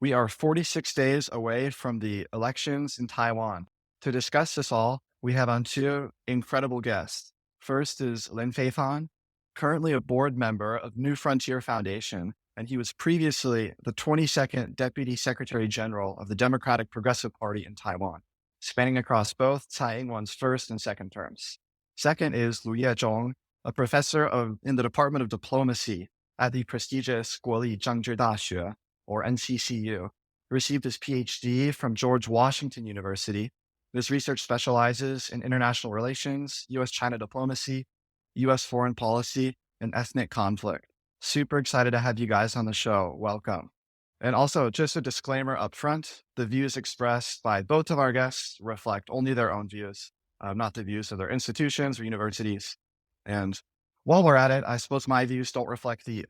We are 46 days away from the elections in Taiwan. To discuss this all, we have on two incredible guests. First is Lin Fei-fan, currently a board member of New Frontier Foundation, and he was previously the 22nd Deputy Secretary General of the Democratic Progressive Party in Taiwan, spanning across both Tsai Ing-wen's first and second terms. Second is Lu Yeh-chung, a professor in the Department of Diplomacy at the prestigious 国立政治大学, or NCCU, received his PhD from George Washington University. This research specializes in international relations, U.S.-China diplomacy, U.S. foreign policy, and ethnic conflict. Super excited to have you guys on the show. Welcome. And also, just a disclaimer up front, the views expressed by both of our guests reflect only their own views, not the views of their institutions or universities. And while we're at it, I suppose my views don't reflect the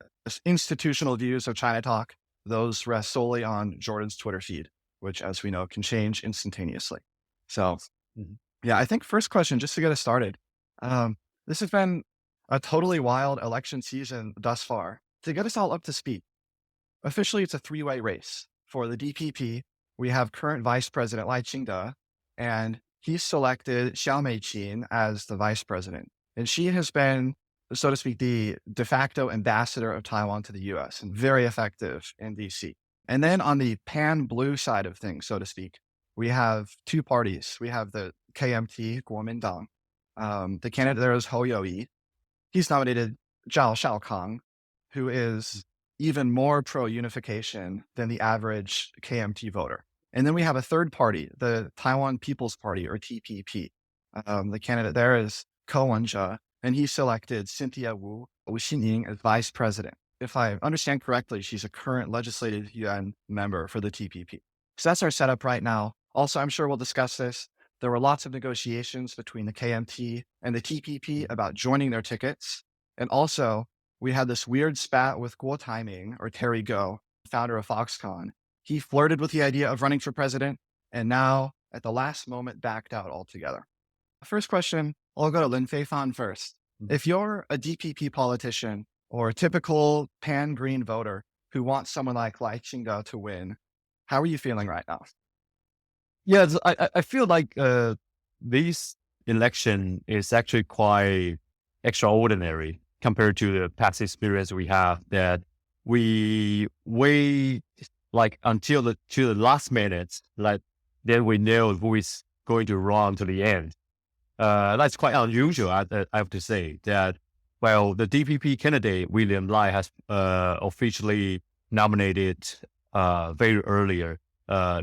institutional views of China Talk. Those rest solely on Jordan's Twitter feed, which, as we know, can change instantaneously. So, yeah, I think first question, just to get us started. This has been a totally wild election season thus far. To get us all up to speed, officially, it's a three-way race. For the DPP, we have current Vice President Lai Ching-te, and he's selected Xiao Mei-qin as the vice president. And she has been, so to speak, the de facto ambassador of Taiwan to the U.S. and very effective in D.C. And then on the pan-blue side of things, so to speak, we have two parties. We have the KMT, Kuomintang. The candidate there is Hou You-yi. He's nominated Zhao Shaokang, who is even more pro-unification than the average KMT voter. And then we have a third party, the Taiwan People's Party, or TPP. The candidate there is Ko Wen-je, and he selected Cynthia Wu Xinying as vice president. If I understand correctly, she's a current legislative yuan member for the TPP. So that's our setup right now. Also, I'm sure we'll discuss this. There were lots of negotiations between the KMT and the TPP about joining their tickets. And also, we had this weird spat with Guo Taiming, or Terry Go, founder of Foxconn. He flirted with the idea of running for president, and now, at the last moment, backed out altogether. First question, I'll go to Lin Fei-fan first. If you're a DPP politician or a typical pan-green voter who wants someone like Lai Ching-te to win, how are you feeling right now? Yes, I feel like this election is actually quite extraordinary compared to the past experience we have, that we wait like until to the last minute, like then we know who is going to run to the end. That's quite unusual, I have to say, that, well, the DPP candidate, William Lai, has officially nominated very earlier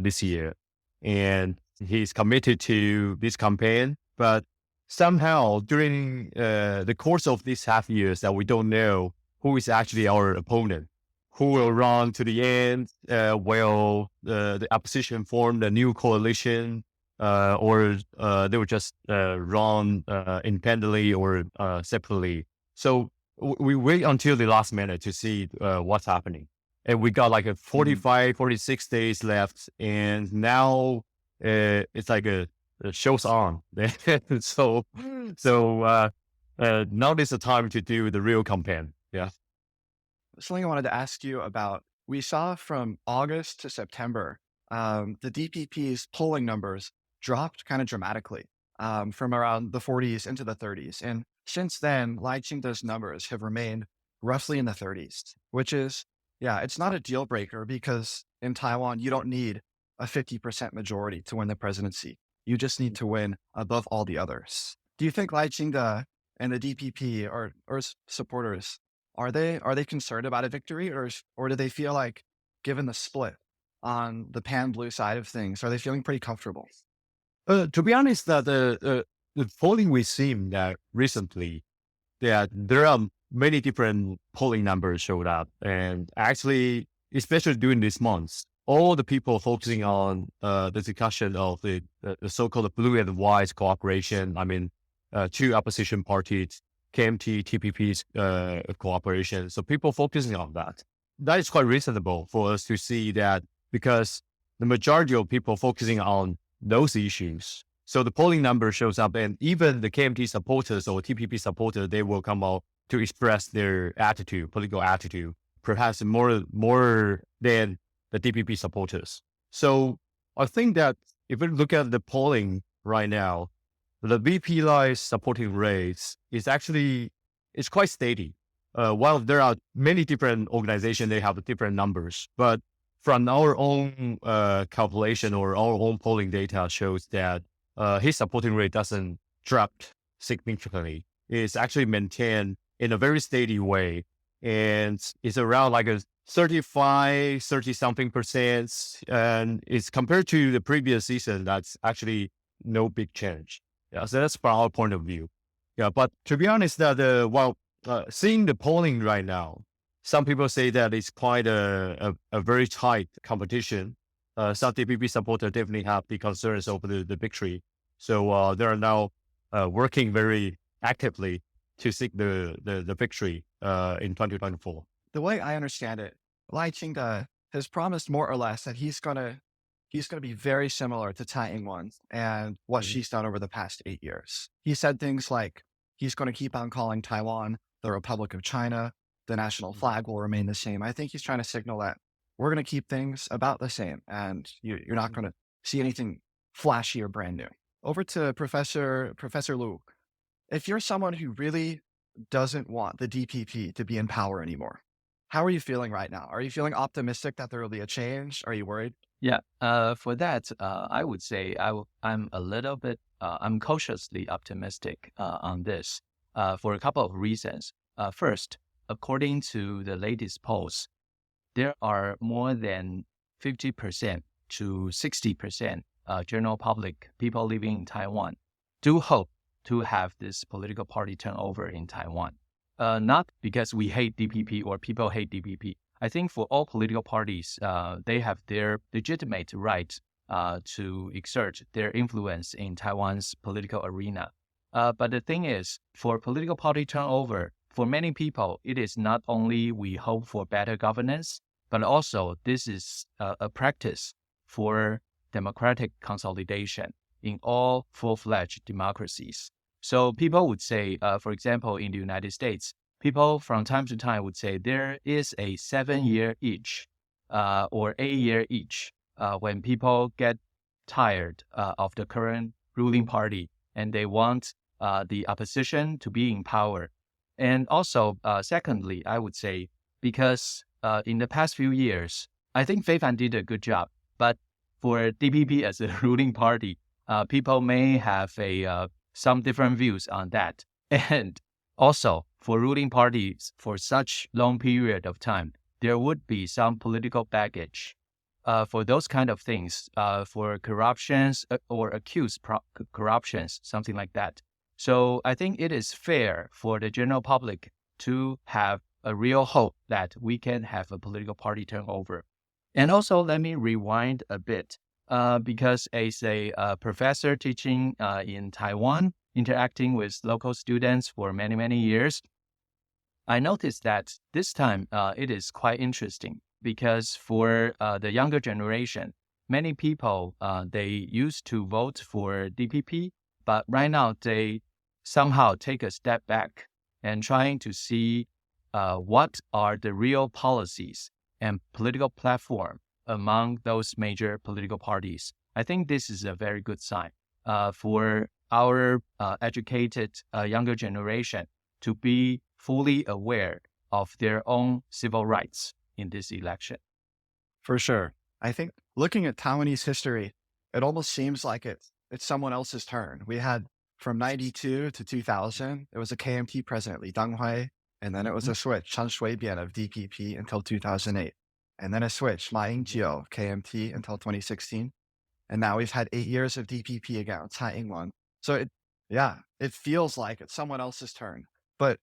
this year. And he's committed to this campaign, but somehow during the course of these half years that we don't know who is actually our opponent, who will run to the end, will the opposition form a new coalition, or they will just run independently or separately. So we wait until the last minute to see what's happening. And we got like a 46 days left. And now it's like a show's on. so now is the time to do the real campaign. Yeah. Something I wanted to ask you about, we saw from August to September, the DPP's polling numbers dropped kind of dramatically from around the 40s into the 30s. And since then, Lai Ching-te's numbers have remained roughly in the 30s, which is, yeah, it's not a deal breaker because in Taiwan, you don't need a 50% majority to win the presidency. You just need to win above all the others. Do you think Lai Ching-te and the DPP or supporters, are they concerned about a victory, or do they feel like, given the split on the pan-blue side of things, are they feeling pretty comfortable? To be honest, that the polling we've seen that recently, that there are many different polling numbers showed up, and actually, especially during these months, all the people focusing on the discussion of the so-called blue and white cooperation. I mean, two opposition parties, KMT, TPP's cooperation. So people focusing on that. That is quite reasonable for us to see that, because the majority of people focusing on those issues. So the polling number shows up, and even the KMT supporters or TPP supporters, they will come out to express their attitude, political attitude, perhaps more than the DPP supporters. So I think that if we look at the polling right now, the VP line supporting rates is actually, it's quite steady. While there are many different organizations, they have different numbers, but from our own calculation or our own polling data shows that his supporting rate doesn't drop significantly. It's actually maintained in a very steady way. And it's around like a 30 something percent. And it's compared to the previous season, that's actually no big change. Yeah, so that's from our point of view. Yeah, but to be honest, that while seeing the polling right now, some people say that it's quite a very tight competition. Some DPP supporters definitely have the concerns over the victory. So they are now working very actively to seek the victory in 2024. The way I understand it, Lu Yeh-chung has promised more or less that he's gonna be very similar to Tsai Ing-wen and what she's done over the past 8 years. He said things like he's going to keep on calling Taiwan the Republic of China. The national flag will remain the same. I think he's trying to signal that we're going to keep things about the same, and you're not going to see anything flashy or brand new. Over to Professor Lu. If you're someone who really doesn't want the DPP to be in power anymore, how are you feeling right now? Are you feeling optimistic that there will be a change? Are you worried? Yeah, for that, I would say I'm a little bit, I'm cautiously optimistic on this for a couple of reasons. First, according to the latest polls, there are more than 50% to 60% general public, people living in Taiwan, do hope to have this political party turnover in Taiwan. Not because we hate DPP or people hate DPP. I think for all political parties, they have their legitimate right to exert their influence in Taiwan's political arena. But the thing is, for political party turnover, for many people, it is not only we hope for better governance, but also this is a practice for democratic consolidation in all full-fledged democracies. So people would say, for example, in the United States, people from time to time would say there is a 7-year itch or 8-year itch when people get tired of the current ruling party and they want the opposition to be in power. And also, secondly, I would say, because in the past few years, I think Fei-fan did a good job. But for DPP as a ruling party, people may have some different views on that. And also, for ruling parties for such long period of time, there would be some political baggage for those kind of things, for corruptions or accused corruptions, something like that. So I think it is fair for the general public to have a real hope that we can have a political party turnover. And also, let me rewind a bit, because as a professor teaching in Taiwan, interacting with local students for many, many years, I noticed that this time it is quite interesting because for the younger generation, many people, they used to vote for DPP, but right now they somehow take a step back and trying to see what are the real policies and political platform among those major political parties. I think this is a very good sign for our educated younger generation to be fully aware of their own civil rights in this election. For sure. I think looking at Taiwanese history, it almost seems like it's someone else's turn. We had from 92 to 2000, it was a KMT president, Li Danghui, and then it was a switch, Chen Shui-bian of DPP until 2008. And then a switch, Ma Ying-jeou, KMT until 2016. And now we've had 8 years of DPP again, Tsai Ing-wen. So it feels like it's someone else's turn. But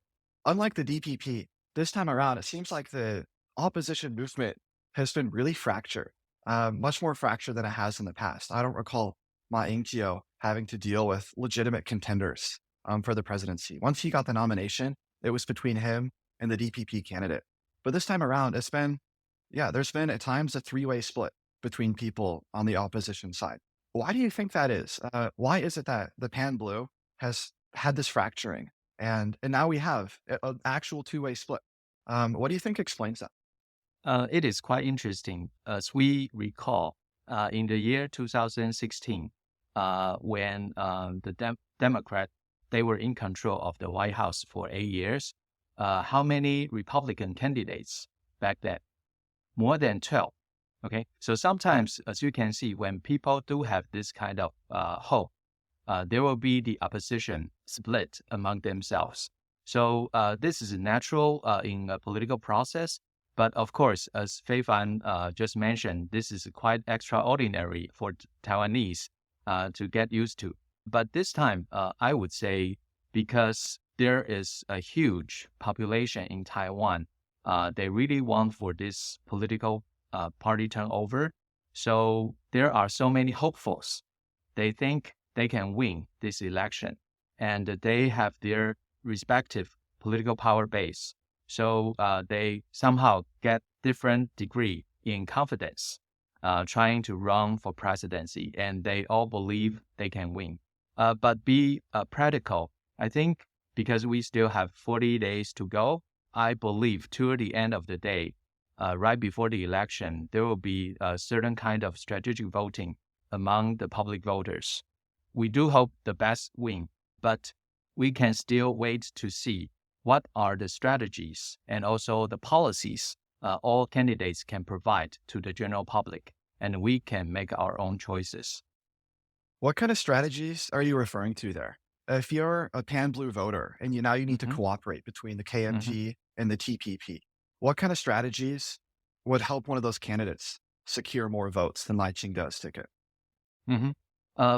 unlike the DPP, this time around, it seems like the opposition movement has been really fractured, much more fractured than it has in the past. I don't recall Ma Ying-jeou having to deal with legitimate contenders for the presidency. Once he got the nomination, it was between him and the DPP candidate. But this time around, there's been at times a 3-way split between people on the opposition side. Why do you think that is? Why is it that the Pan Blue has had this fracturing and now we have an actual 2-way split? What do you think explains that? It is quite interesting. As we recall, in the year 2016, when the Democrat, they were in control of the White House for 8 years, how many Republican candidates back then? More than 12. Okay, so sometimes, as you can see, when people do have this kind of hope, there will be the opposition split among themselves. So this is natural in a political process. But of course, as Fei-fan just mentioned, this is quite extraordinary for Taiwanese to get used to. But this time, I would say, because there is a huge population in Taiwan, they really want for this political party turnover. So there are so many hopefuls. They think they can win this election, and they have their respective political power base. So they somehow get different degree in confidence, trying to run for presidency, and they all believe they can win. But be practical. I think because we still have 40 days to go, I believe toward the end of the day, right before the election, there will be a certain kind of strategic voting among the public voters. We do hope the best win, but we can still wait to see what are the strategies and also the policies all candidates can provide to the general public, and we can make our own choices. What kind of strategies are you referring to there? If you're a pan-blue voter and now you need to cooperate between the KMT and the TPP, what kind of strategies would help one of those candidates secure more votes than Lu Yeh-chung does ticket?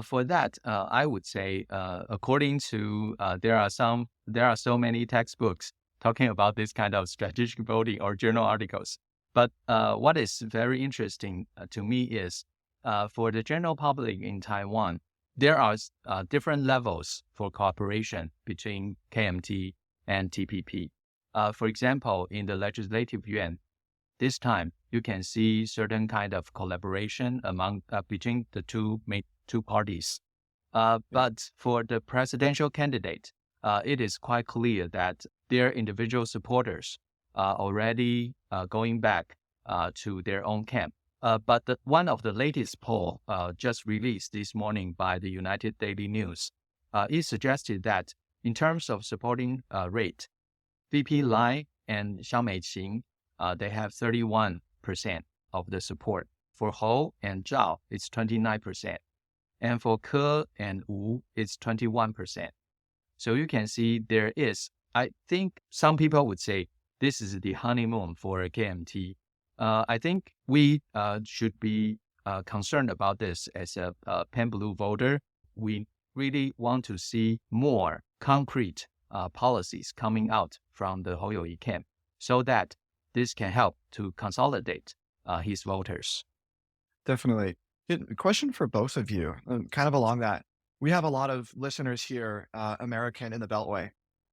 For that, I would say, according to there are so many textbooks talking about this kind of strategic voting or journal articles. But what is very interesting to me is for the general public in Taiwan, there are different levels for cooperation between KMT and TPP. For example, in the Legislative Yuan, this time you can see certain kind of collaboration among between the two parties. But for the presidential candidate, it is quite clear that their individual supporters are already going back to their own camp. But one of the latest poll just released this morning by the United Daily News, it suggested that in terms of supporting rate, VP Lai and Xiao Meiqing, they have 31% of the support. For Hou and Zhao, it's 29%. And for Ke and Wu, it's 21%. So you can see there is, I think some people would say, this is the honeymoon for KMT. I think we should be concerned about this as a pan-blue voter. We really want to see more concrete policies coming out from the Hou You-yi camp so that this can help to consolidate his voters. Definitely. Question for both of you, kind of along that. We have a lot of listeners here, American in the Beltway,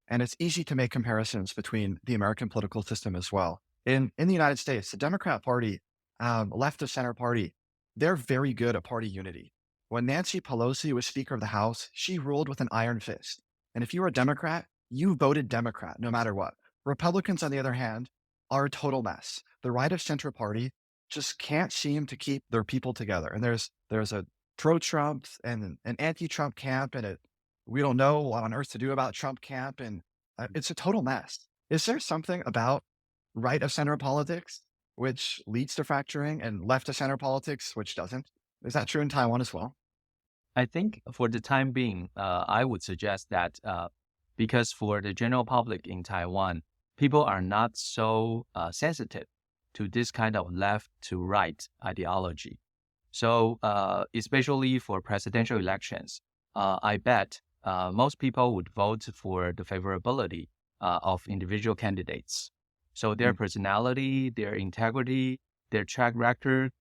and it's easy to make comparisons between the American political system as well. In the United States, the Democrat Party, left of center party, they're very good at party unity. When Nancy Pelosi was Speaker of the House, she ruled with an iron fist. And if you were a Democrat, you voted Democrat no matter what. Republicans, on the other hand, are a total mess. The right of center party just can't seem to keep their people together. And there's a pro-Trump and an anti-Trump camp, and we don't know what on earth to do about Trump camp, and it's a total mess. Is there something about right of center politics which leads to fracturing and left of center politics which doesn't? Is that true in Taiwan as well? I think for the time being, I would suggest that because for the general public in Taiwan, people are not so sensitive to this kind of left to right ideology. So especially for presidential elections, I bet most people would vote for the favorability of individual candidates. So their personality, their integrity, their track record,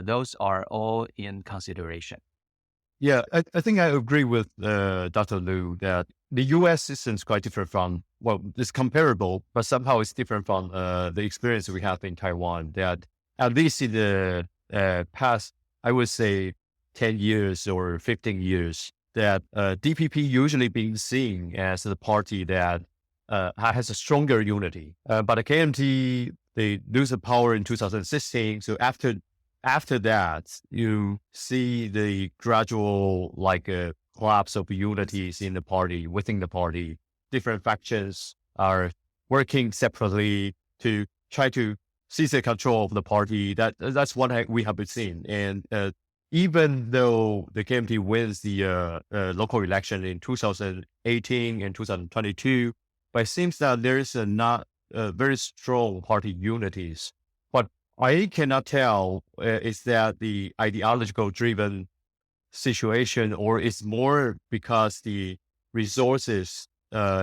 those are all in consideration. Yeah, I think I agree with Dr. Lu that the U.S. system is quite different from, well, it's comparable, but somehow it's different from the experience we have in Taiwan. That at least in the past, I would say 10 years or 15 years, that DPP usually being seen as the party that has a stronger unity. But the KMT they lose the power in 2016. So after that, you see the gradual collapse of unities in the party, within the party. Different factions are working separately to try to seize the control of the party. That's what we have been seeing. And even though the KMT wins the local election in 2018 and 2022, but it seems that there is not very strong party unities. What I cannot tell is that the ideological driven situation, or it's more because the resources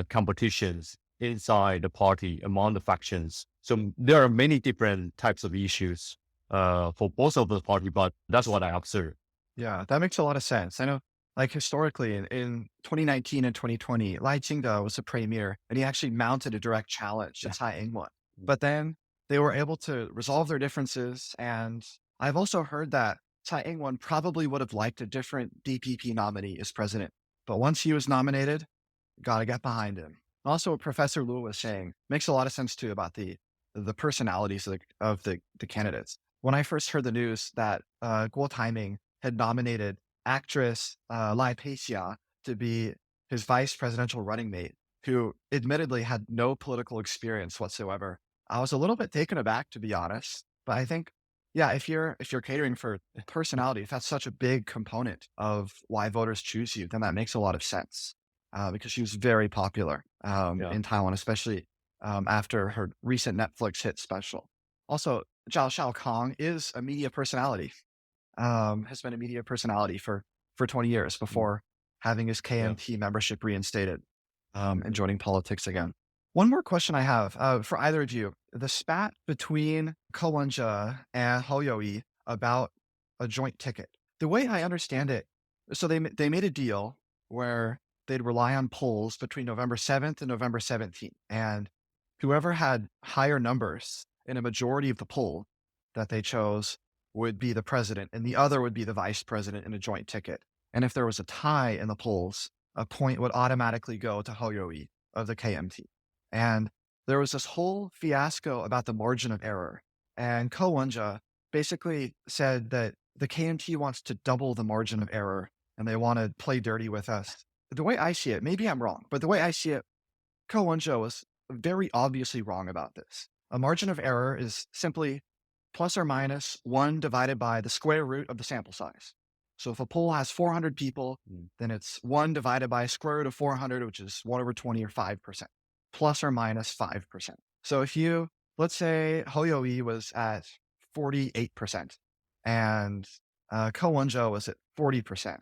competitions inside the party among the factions. So there are many different types of issues for both of the party, but that's what I observe. Yeah, that makes a lot of sense. I know, like historically in 2019 and 2020, Lai Ching was the premier, and he actually mounted a direct challenge to Tsai Ing-wen. But then they were able to resolve their differences. And I've also heard that Tsai Ing-wen probably would have liked a different DPP nominee as president. But once he was nominated, got to get behind him. Also, what Professor Lu was saying makes a lot of sense too about the personalities of the candidates. When I first heard the news that Guo Taiming had nominated actress Lai Peixia to be his vice presidential running mate, who admittedly had no political experience whatsoever, I was a little bit taken aback, to be honest. But I think, yeah, if you're catering for personality, if that's such a big component of why voters choose you, then that makes a lot of sense. Because she was very popular in Taiwan, especially after her recent Netflix hit special. Also, Zhao Xiaokang is a media personality, has been a media personality for 20 years before having his KMT membership reinstated and joining politics again. One more question I have for either of you. The spat between Ko Wen-je and Hou Youyi about a joint ticket. The way I understand it, so they made a deal where they'd rely on polls between November 7th and November 17th. And whoever had higher numbers in a majority of the poll that they chose would be the president, and the other would be the vice president in a joint ticket. And if there was a tie in the polls, a point would automatically go to Hou Youyi of the KMT. And there was this whole fiasco about the margin of error. And Ko Wen-je basically said that the KMT wants to double the margin of error, and they want to play dirty with us. The way I see it, maybe I'm wrong, but the way I see it, Ko Wen-je was very obviously wrong about this. A margin of error is simply plus or minus 1 divided by the square root of the sample size. So if a poll has 400 people, then it's 1 divided by square root of 400, which is 1 over 20 or 5%, plus or minus 5%. So if you, let's say Hou Youyi was at 48% and Ko Wen-je was at 40%.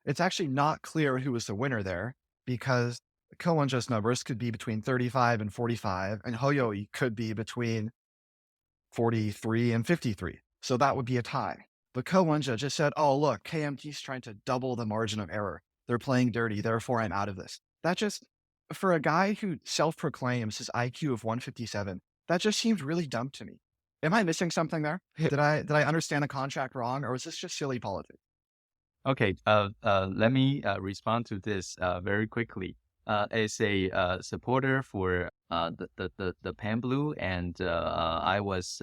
It's actually not clear who was the winner there, because Ko Wen-je's numbers could be between 35 and 45, and Hou Youyi could be between 43 and 53. So that would be a tie. But Ko Wen-je just said, oh, look, KMT's trying to double the margin of error. They're playing dirty, therefore I'm out of this. That just, for a guy who self-proclaims his IQ of 157, that just seems really dumb to me. Am I missing something there? Did I understand the contract wrong, or is this just silly politics? Okay, let me respond to this very quickly. As a supporter for the Pan Blue, and I was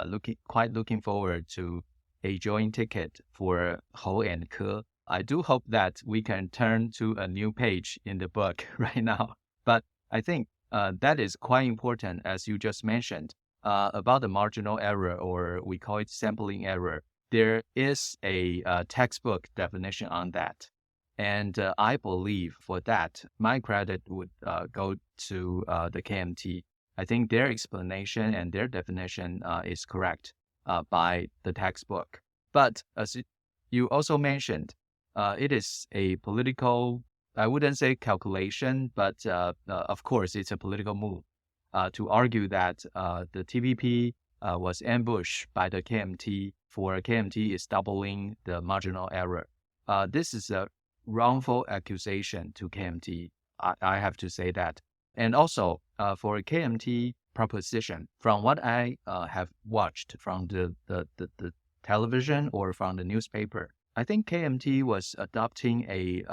looking forward to a joint ticket for Hou and Ke. I do hope that we can turn to a new page in the book right now. But I think that is quite important, as you just mentioned, about the marginal error, or we call it sampling error. There is a textbook definition on that. And I believe for that, my credit would go to the KMT. I think their explanation and their definition is correct by the textbook. But as you also mentioned, it is a political, I wouldn't say calculation, but of course it's a political move to argue that the TPP was ambushed by the KMT, for KMT is doubling the marginal error. This is a wrongful accusation to KMT. I have to say that. And also for a KMT proposition, from what I have watched from the television or from the newspaper, I think KMT was adopting a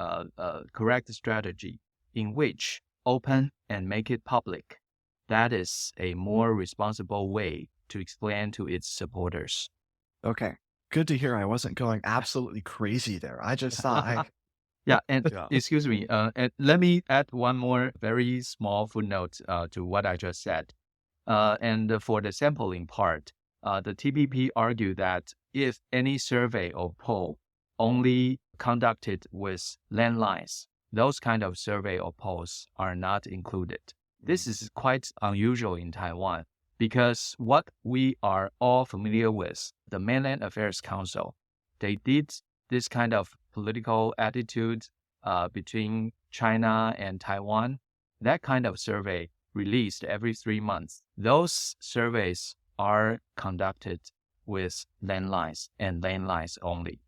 correct strategy in which open and make it public that is a more responsible way to explain to its supporters. Okay. Good to hear I wasn't going absolutely crazy there. I just thought Yeah, and Yeah. excuse me, and let me add one more very small footnote to what I just said. And for the sampling part, the TPP argued that if any survey or poll only conducted with landlines, those kind of survey or polls are not included. This is quite unusual in Taiwan because what we are all familiar with, the Mainland Affairs Council, they did this kind of political attitude between China and Taiwan. That kind of survey released every 3 months. Those surveys are conducted with landlines and landlines only.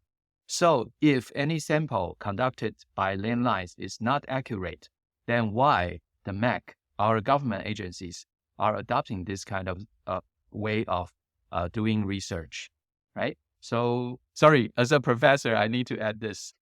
So if any sample conducted by landlines is not accurate, then why the MAC, our government agencies, are adopting this kind of way of doing research, right? So, sorry, as a professor, I need to add this.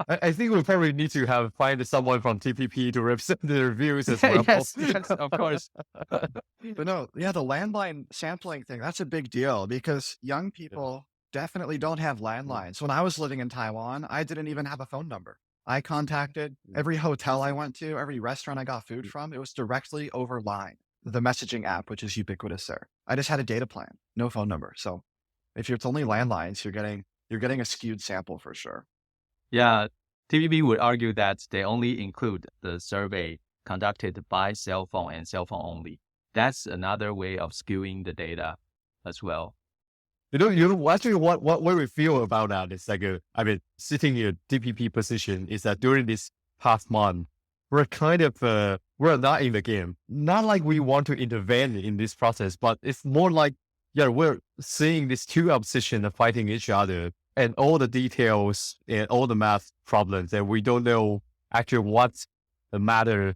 I think we probably need to find someone from TPP to represent the views as well. Yes, of course. But no, yeah, the landline sampling thing, that's a big deal because young people definitely don't have landlines. When I was living in Taiwan, I didn't even have a phone number. I contacted every hotel I went to, every restaurant I got food from. It was directly over Line, the messaging app, which is ubiquitous there. I just had a data plan, no phone number. So if it's only landlines, you're getting a skewed sample for sure. Yeah, TPP would argue that they only include the survey conducted by cell phone and cell phone only. That's another way of skewing the data as well. Actually, what we feel about that is sitting in a DPP position is that during this past month, we're kind of, we're not in the game. Not like we want to intervene in this process, but it's more like, we're seeing these two oppositions fighting each other and all the details and all the math problems, and we don't know actually what's the matter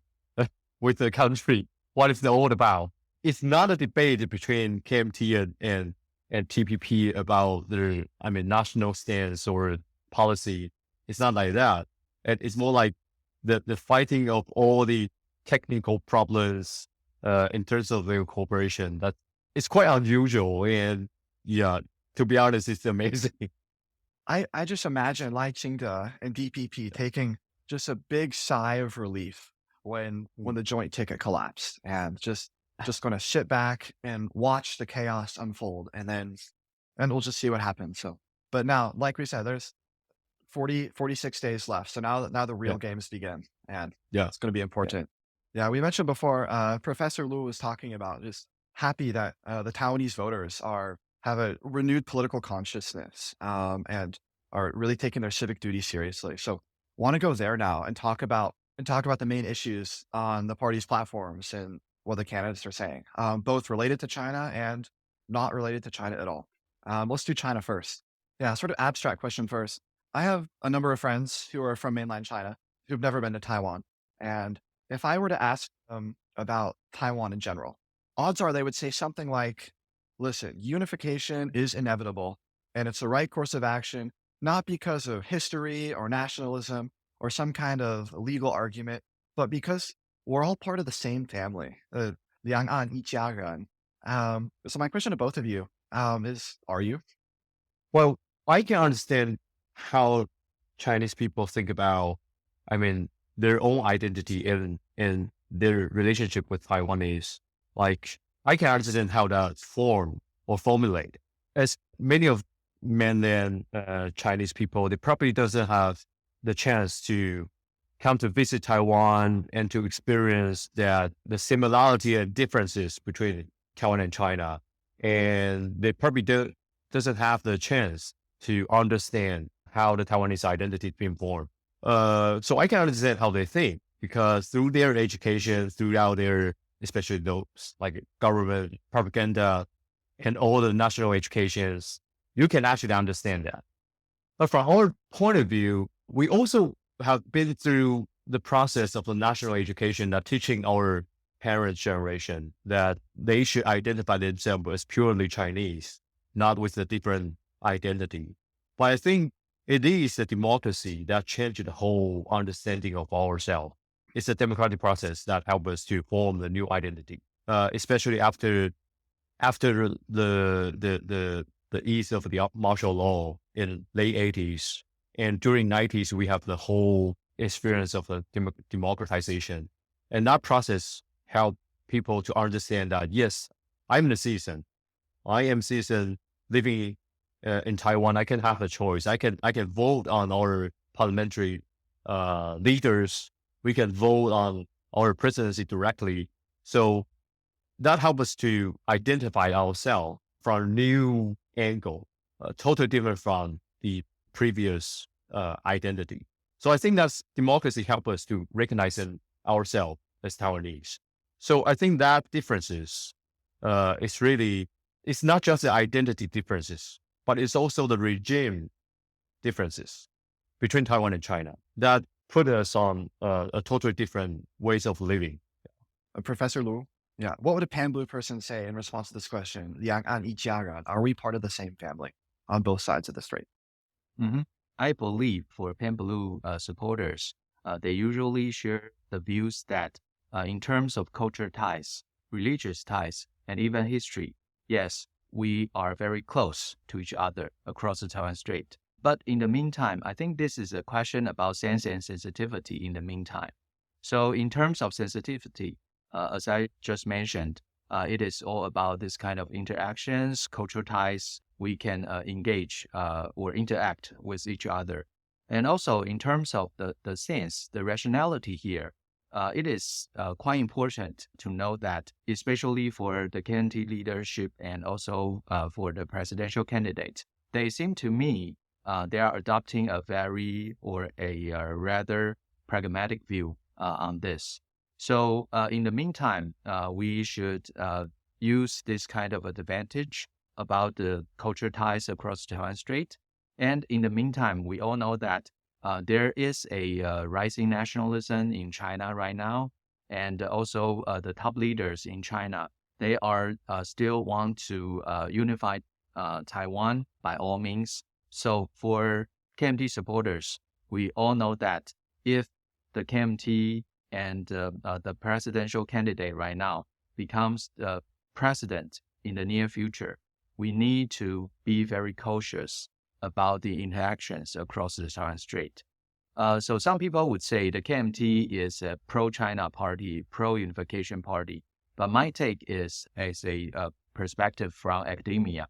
with the country. What is it all about? It's not a debate between KMT and TPP about their, national stance or policy. It's not like that. And it's more like the fighting of all the technical problems in terms of their cooperation. That it's quite unusual. And to be honest, it's amazing. I just imagine Lai Ching-te and DPP taking just a big sigh of relief when the joint ticket collapsed and just going to sit back and watch the chaos unfold and we'll just see what happens. So, but now, like we said, there's 46 days left. So now the real games begin and it's going to be important. Yeah. We mentioned before, Professor Lu was talking about just happy that the Taiwanese voters have a renewed political consciousness and are really taking their civic duty seriously. So want to go there now and talk about the main issues on the party's platforms and what the candidates are saying, both related to China and not related to China at all. Let's do China first. Yeah, sort of abstract question first. I have a number of friends who are from mainland China who've never been to Taiwan. And if I were to ask them about Taiwan in general, odds are they would say something like, listen, unification is inevitable and it's the right course of action, not because of history or nationalism or some kind of legal argument, but because we're all part of the same family, 两岸一家人. So my question to both of you is, are you? Well, I can understand how Chinese people think about, their own identity and their relationship with Taiwanese. Like, I can understand how that form or formulate. As many of mainland Chinese people, they probably doesn't have the chance to come to visit Taiwan and to experience the similarity and differences between Taiwan and China. And they probably doesn't have the chance to understand how the Taiwanese identity is being formed. So I can understand how they think, because through their education, throughout their, especially those like government propaganda and all the national educations, you can actually understand that. But from our point of view, we also have been through the process of the national education that teaching our parents' generation that they should identify themselves as purely Chinese, not with a different identity. But I think it is the democracy that changed the whole understanding of ourselves. It's a democratic process that helps us to form the new identity. especially after the ease of the martial law in late 80s. And during 90s, we have the whole experience of the democratization. And that process helped people to understand that, yes, I'm the citizen. I am citizen living in Taiwan. I can have a choice. I can vote on our parliamentary leaders. We can vote on our presidency directly. So that helps us to identify ourselves from a new angle, totally different from the previous identity. So I think that's democracy helps us to recognize ourselves as Taiwanese. So I think that differences it's not just the identity differences, but it's also the regime differences between Taiwan and China that put us on a totally different ways of living. Professor Lu, yeah, what would a pan-blue person say in response to this question? 两岸一家人, are we part of the same family on both sides of the strait? Mm-hmm. I believe for pan-blue supporters, they usually share the views that in terms of culture ties, religious ties, and even history, yes, we are very close to each other across the Taiwan Strait. But in the meantime, I think this is a question about sense and sensitivity in the meantime. So in terms of sensitivity, as I just mentioned, it is all about this kind of interactions, cultural ties. We can engage or interact with each other. And also in terms of the sense, the rationality here, it is quite important to know that, especially for the KMT leadership and also for the presidential candidate, they seem to me they are adopting a rather pragmatic view on this. So in the meantime, we should use this kind of advantage about the culture ties across Taiwan Strait. And in the meantime, we all know that there is a rising nationalism in China right now. And also the top leaders in China, they are still want to unify Taiwan by all means. So for KMT supporters, we all know that if the KMT and the presidential candidate right now becomes the president in the near future, we need to be very cautious about the interactions across the Taiwan Strait. So some people would say the KMT is a pro-China party, pro-unification party, but my take is as a perspective from academia.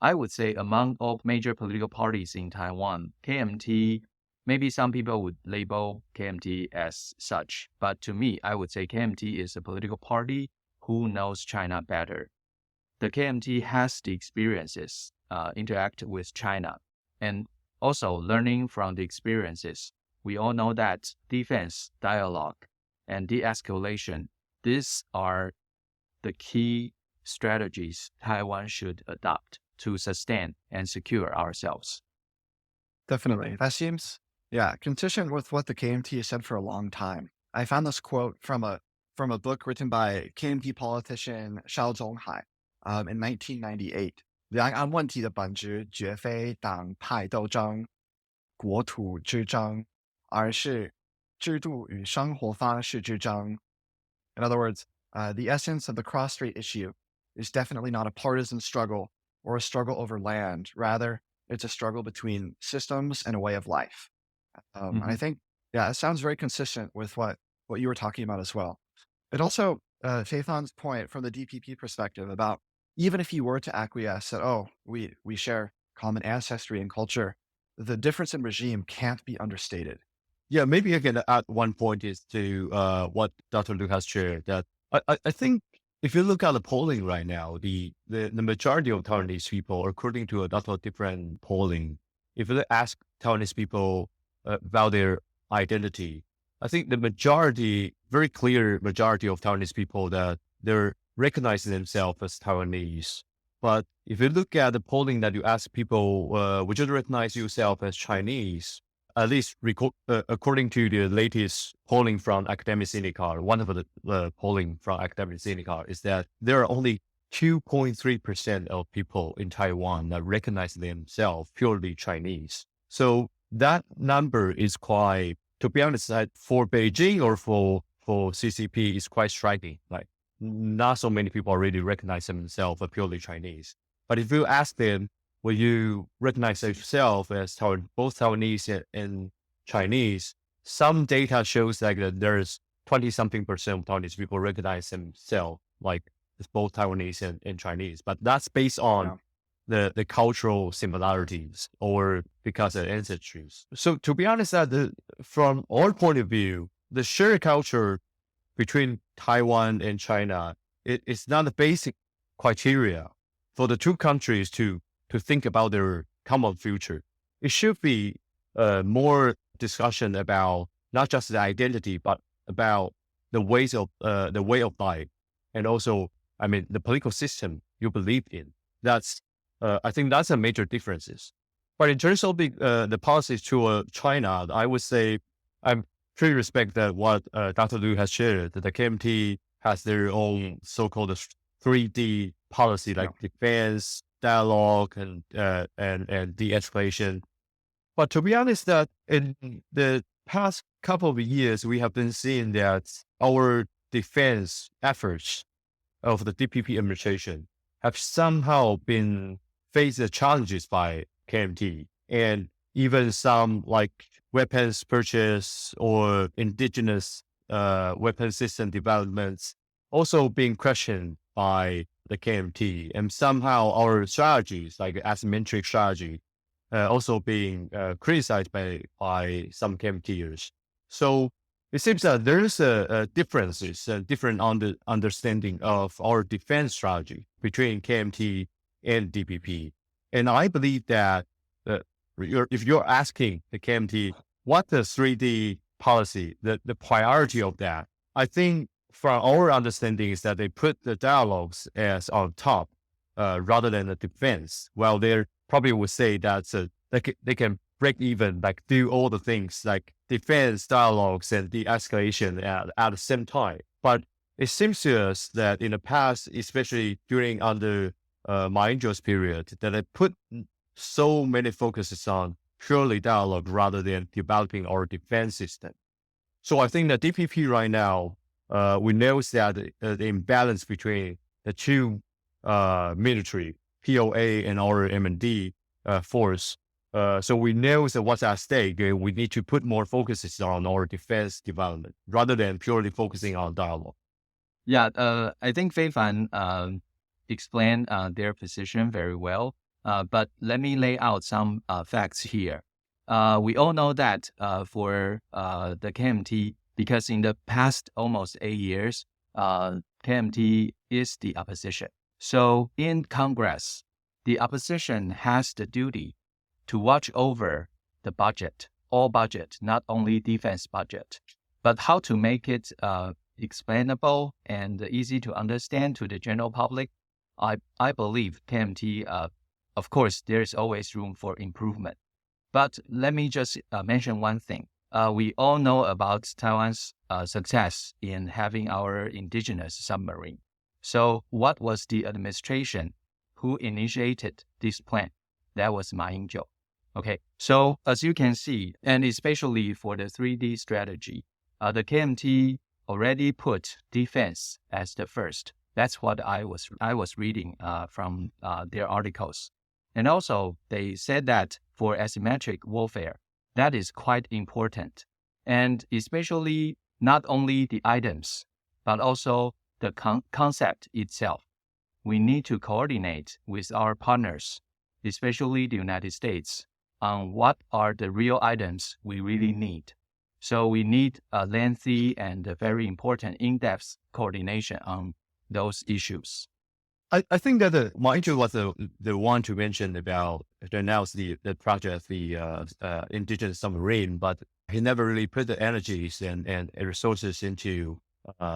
I would say among all major political parties in Taiwan, KMT, maybe some people would label KMT as such, but to me, I would say KMT is a political party who knows China better. The KMT has the experiences, interact with China, and also learning from the experiences. We all know that defense, dialogue, and de-escalation, these are the key strategies Taiwan should adopt to sustain and secure ourselves. Definitely. That seems, consistent with what the KMT has said for a long time. I found this quote from a book written by KMT politician Showdown in 1998. 两岸问题的本质绝非党派斗争、国土之争，而是制度与生活方式之争. In other words, the essence of the cross-strait issue is definitely not a partisan struggle or a struggle over land. Rather, it's a struggle between systems and a way of life. And I think, it sounds very consistent with what you were talking about as well. It also, Fei-fan's point from the DPP perspective about even if you were to acquiesce that, we share common ancestry and culture, the difference in regime can't be understated. Yeah, maybe I can add one point is to what Dr. Lu has shared, that I think if you look at the polling right now, the majority of Taiwanese people, according to a lot of different polling, if you ask Taiwanese people about their identity, I think the very clear majority of Taiwanese people that they're recognizing themselves as Taiwanese. But if you look at the polling that you ask people, would you recognize yourself as Chinese? At least according to the latest polling from Academic Syndicat, one of the polling from Academic Syndicat is that there are only 2.3% of people in Taiwan that recognize themselves purely Chinese. So that number is quite, to be honest, for Beijing or for CCP is quite striking. Like not so many people already recognize themselves as purely Chinese. But if you ask them, will you recognize yourself as both Taiwanese and Chinese? Some data shows like that there's 20-something% of Taiwanese people recognize themselves like as both Taiwanese and Chinese. But that's based on the cultural similarities or because of ancestries. So to be honest, from our point of view, the shared culture between Taiwan and China, it's not a basic criteria for the two countries to think about their common future. It should be more discussion about not just the identity, but about the way of life, and also, the political system you believe in. I think that's a major differences. But in terms of the policies to China, I would say I'm pretty respect that what Dr. Lu has shared, that the KMT has their own so-called 3D policy, like defense, dialogue, and de-escalation. But to be honest, that in the past couple of years, we have been seeing that our defense efforts of the DPP administration have somehow been faced the challenges by KMT, and even some like weapons purchase or indigenous weapon system developments also being questioned by the KMT, and somehow our strategies, like asymmetric strategy, also being criticized by some KMTers. So it seems that there's differences, different understanding of our defense strategy between KMT and DPP. And I believe that if you're asking the KMT what the 3D policy, the priority of that, I think from our understanding is that they put the dialogues as on top rather than the defense. Well, they probably would say that they can break even, like do all the things like defense, dialogues, and de-escalation at the same time. But it seems to us that in the past, especially under Ma Ying-jeou's period, that they put so many focuses on purely dialogue rather than developing our defense system. So I think that DPP right now, we know that the imbalance between the two military, POA and our M&D force. So we know that what's at stake. We need to put more focuses on our defense development rather than purely focusing on dialogue. Yeah, I think Fei-fan explained their position very well. But let me lay out some facts here. We all know that for the KMT, because in the past almost 8 years, KMT is the opposition. So in Congress, the opposition has the duty to watch over the budget, all budget, not only defense budget, but how to make it explainable and easy to understand to the general public. I believe KMT, of course, there's always room for improvement. But let me just mention one thing. We all know about Taiwan's success in having our indigenous submarine. So what was the administration who initiated this plan? That was Ma Ying-jeou. Okay, so as you can see, and especially for the 3D strategy, the KMT already put defense as the first. That's what I was reading from their articles. And also, they said that for asymmetric warfare, that is quite important. And especially not only the items, but also the concept itself. We need to coordinate with our partners, especially the United States, on what are the real items we really need. So we need a lengthy and a very important in-depth coordination on those issues. I think that Ma Ying-jeou was the one to mention about to announce the project, the indigenous submarine, but he never really put the energies and resources into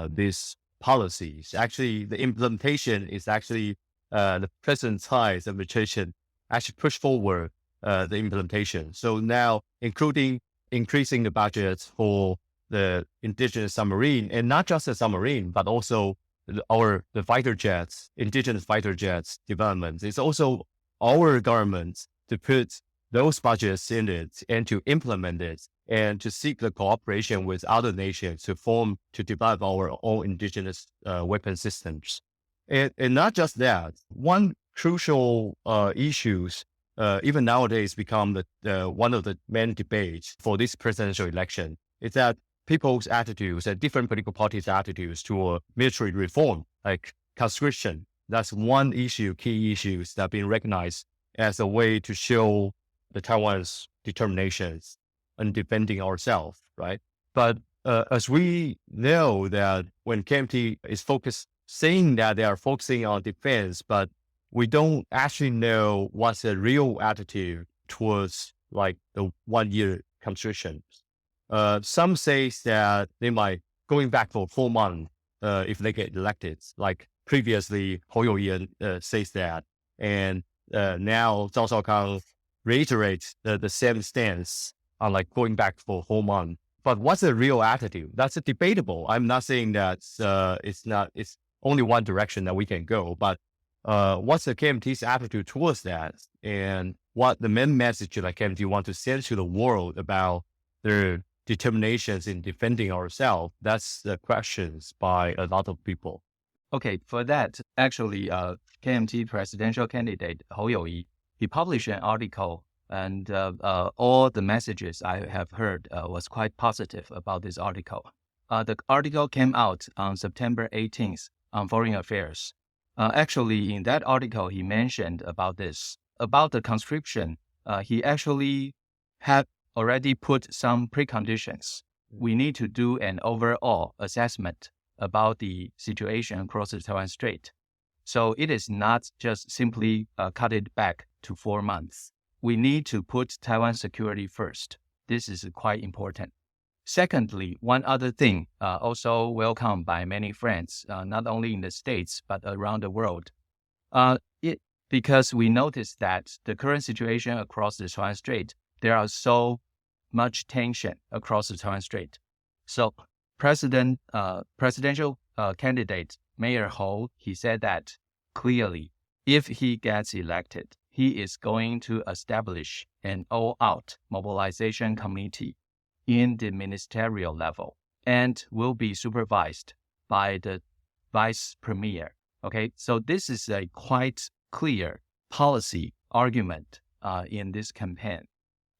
these policies. Actually, the implementation is actually the present Tsai's administration actually pushed forward the implementation. So now, including increasing the budget for the indigenous submarine, and not just the submarine, but also the fighter jets, indigenous fighter jets development. It's also our government to put those budgets in it and to implement it and to seek the cooperation with other nations to develop our own indigenous weapon systems. And not just that, one crucial issues even nowadays become one of the main debates for this presidential election is that people's attitudes and different political parties' attitudes toward military reform, like conscription. That's one issue, key issues that have been recognized as a way to show the Taiwan's determinations in defending ourselves, right? But as we know that when KMT is saying that they are focusing on defense, but we don't actually know what's the real attitude towards like the 1 year conscription. Some say that they might going back for 4 months if they get elected. Like previously, Lu Yeh-chung says that, and now Zhao Shaokang reiterates the same stance on like going back for 4 months. But what's the real attitude? That's debatable. I'm not saying that it's only one direction that we can go, but what's the KMT's attitude towards that, and what the main message that KMT want to send to the world about their determinations in defending ourselves? That's the questions by a lot of people. Okay, for that, actually, KMT presidential candidate Lu Yeh-chung, he published an article, and all the messages I have heard was quite positive about this article. The article came out on September 18th on Foreign Affairs. Actually, in that article, he mentioned about the conscription. He actually had already put some preconditions. We need to do an overall assessment about the situation across the Taiwan Strait. So it is not just simply cut it back to 4 months. We need to put Taiwan's security first. This is quite important. Secondly, one other thing also welcomed by many friends, not only in the States, but around the world. Because we noticed that the current situation across the Taiwan Strait, there are so much tension across the Taiwan Strait. So presidential candidate Mayor Ho, he said that clearly, if he gets elected, he is going to establish an all-out mobilization committee in the ministerial level and will be supervised by the vice premier. Okay, so this is a quite clear policy argument in this campaign.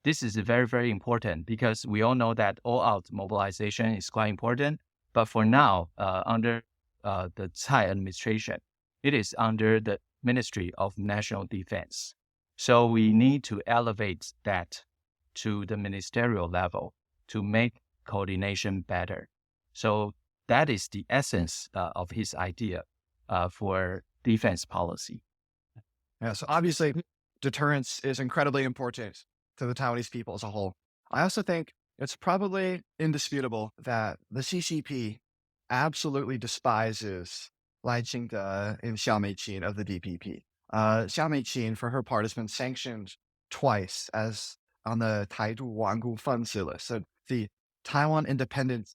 This is very, very important because we all know that all-out mobilization is quite important. But for now, under the Tsai administration, it is under the Ministry of National Defense. So we need to elevate that to the ministerial level to make coordination better. So that is the essence of his idea for defense policy. Yeah, so obviously, deterrence is incredibly important to the Taiwanese people as a whole. I also think it's probably indisputable that the CCP absolutely despises Lai Ching-te and Xiao Mei-qin of the DPP. Xiao Mei-qin, for her part, has been sanctioned twice as on the Taidu Wangu Fanzi list, so the Taiwan Independence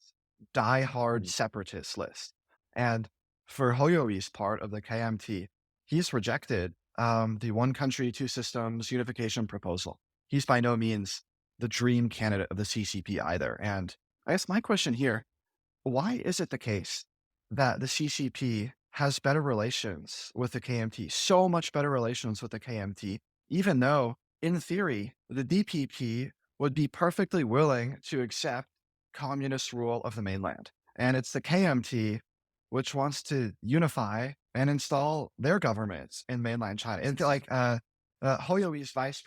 die-hard separatist list. And for Lu Yeh-chung's part of the KMT, he's rejected the one country, two systems unification proposal. He's by no means the dream candidate of the CCP either. And I guess my question here, why is it the case that the CCP has better relations with the KMT, so much better relations with the KMT, even though, in theory, the DPP would be perfectly willing to accept communist rule of the mainland? And it's the KMT which wants to unify and install their governments in mainland China. And like Lu Yeh-chung's vice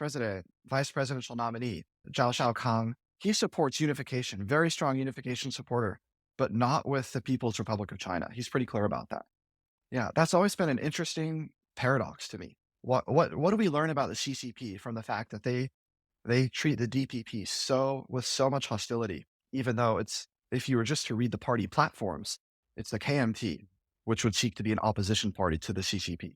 presidential nominee, Zhao Shaokang, he supports unification, very strong unification supporter, but not with the People's Republic of China. He's pretty clear about that. Yeah, that's always been an interesting paradox to me. What do we learn about the CCP from the fact that they treat the DPP with so much hostility, even though if you were just to read the party platforms, it's the KMT which would seek to be an opposition party to the CCP.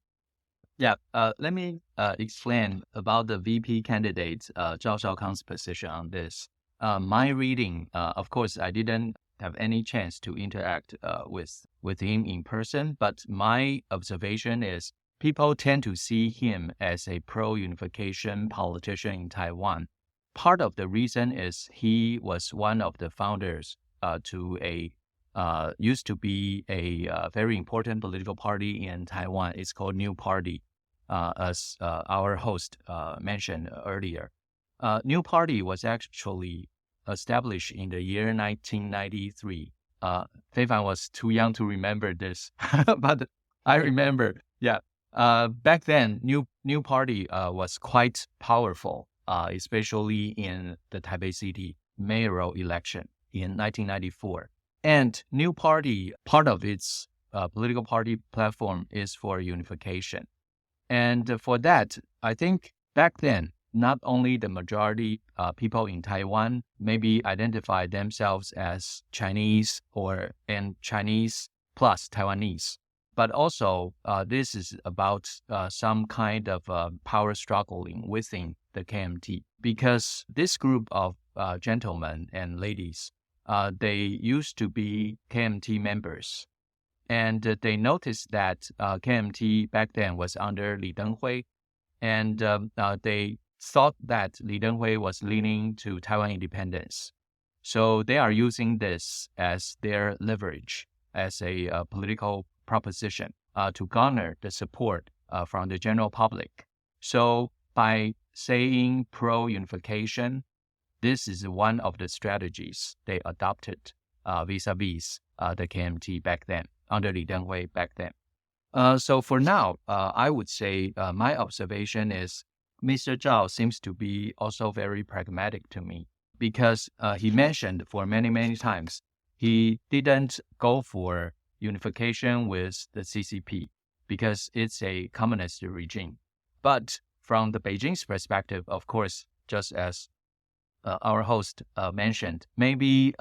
Yeah, let me explain about the VP candidate Zhao Shaokang's position on this. My reading, of course, I didn't have any chance to interact with him in person, but my observation is people tend to see him as a pro-unification politician in Taiwan. Part of the reason is he was one of the founders used to be a very important political party in Taiwan. It's called New Party, as our host mentioned earlier. New Party was actually established in the year 1993. Fei-fan was too young to remember this, but I remember. Yeah, back then, New Party was quite powerful, especially in the Taipei City mayoral election in 1994. And New Party, part of its political party platform is for unification. And for that, I think back then, not only the majority people in Taiwan maybe identify themselves as Chinese and Chinese plus Taiwanese, but also this is about some kind of power struggling within the KMT, because this group of gentlemen and ladies, they used to be KMT members, and they noticed that KMT back then was under Li Denghui, and they thought that Li Denghui was leaning to Taiwan independence. So they are using this as their leverage, as a political proposition to garner the support from the general public. So by saying pro-unification, this is one of the strategies they adopted vis-a-vis the KMT back then, under Li Denghui back then. So for now, I would say my observation is Mr. Zhao seems to be also very pragmatic to me, because he mentioned for many, many times he didn't go for unification with the CCP because it's a communist regime. But from the Beijing's perspective, of course, just as our host mentioned, maybe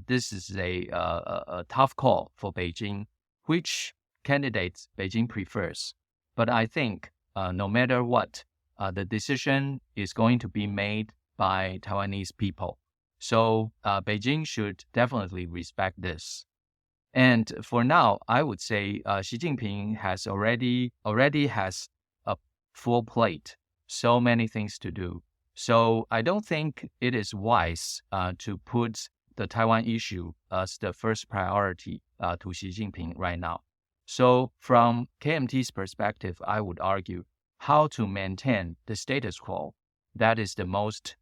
this is a tough call for Beijing, which candidates Beijing prefers. But I think no matter what, the decision is going to be made by Taiwanese people. So Beijing should definitely respect this. And for now, I would say Xi Jinping has already has a full plate, so many things to do. So I don't think it is wise to put the Taiwan issue as the first priority to Xi Jinping right now. So from KMT's perspective, I would argue how to maintain the status quo. That is the most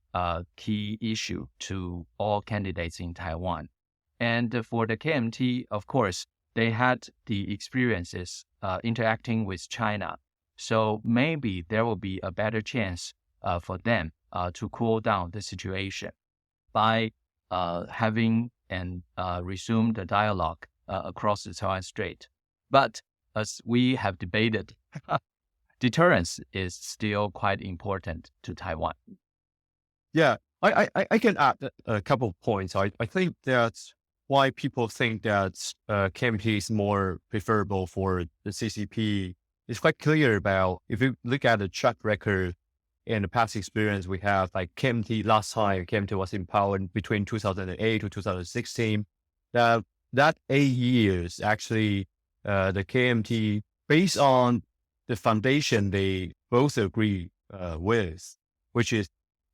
key issue to all candidates in Taiwan. And for the KMT, of course, they had the experiences interacting with China. So maybe there will be a better chance for them to cool down the situation by having and resume the dialogue across the Taiwan Strait. But as we have debated, deterrence is still quite important to Taiwan. Yeah, I can add a couple of points. I think that's why people think that KMT is more preferable for the CCP. It's quite clear about, if you look at the track record and the past experience we have, like last time KMT was in power between 2008 to 2016, that 8 years, actually, the KMT, based on the foundation they both agree with, which is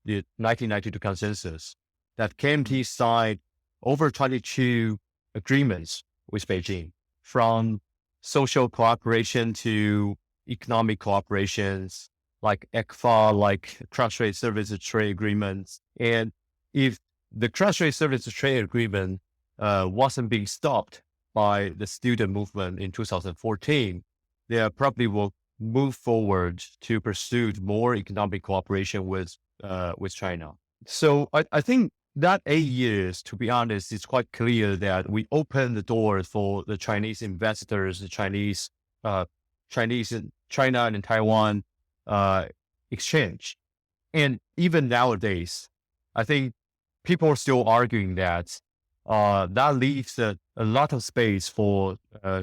the 1992 consensus, that KMT signed over 22 agreements with Beijing, from social cooperation to economic cooperations, like ECFA, like cross-strait services trade agreements. And if the cross-strait services trade agreement wasn't being stopped by the student movement in 2014, they probably will move forward to pursue more economic cooperation with China. So I think that 8 years, to be honest, it's quite clear that we opened the door for the Chinese investors, the Chinese in China and Taiwan exchange. And even nowadays, I think people are still arguing that that leaves a lot of space for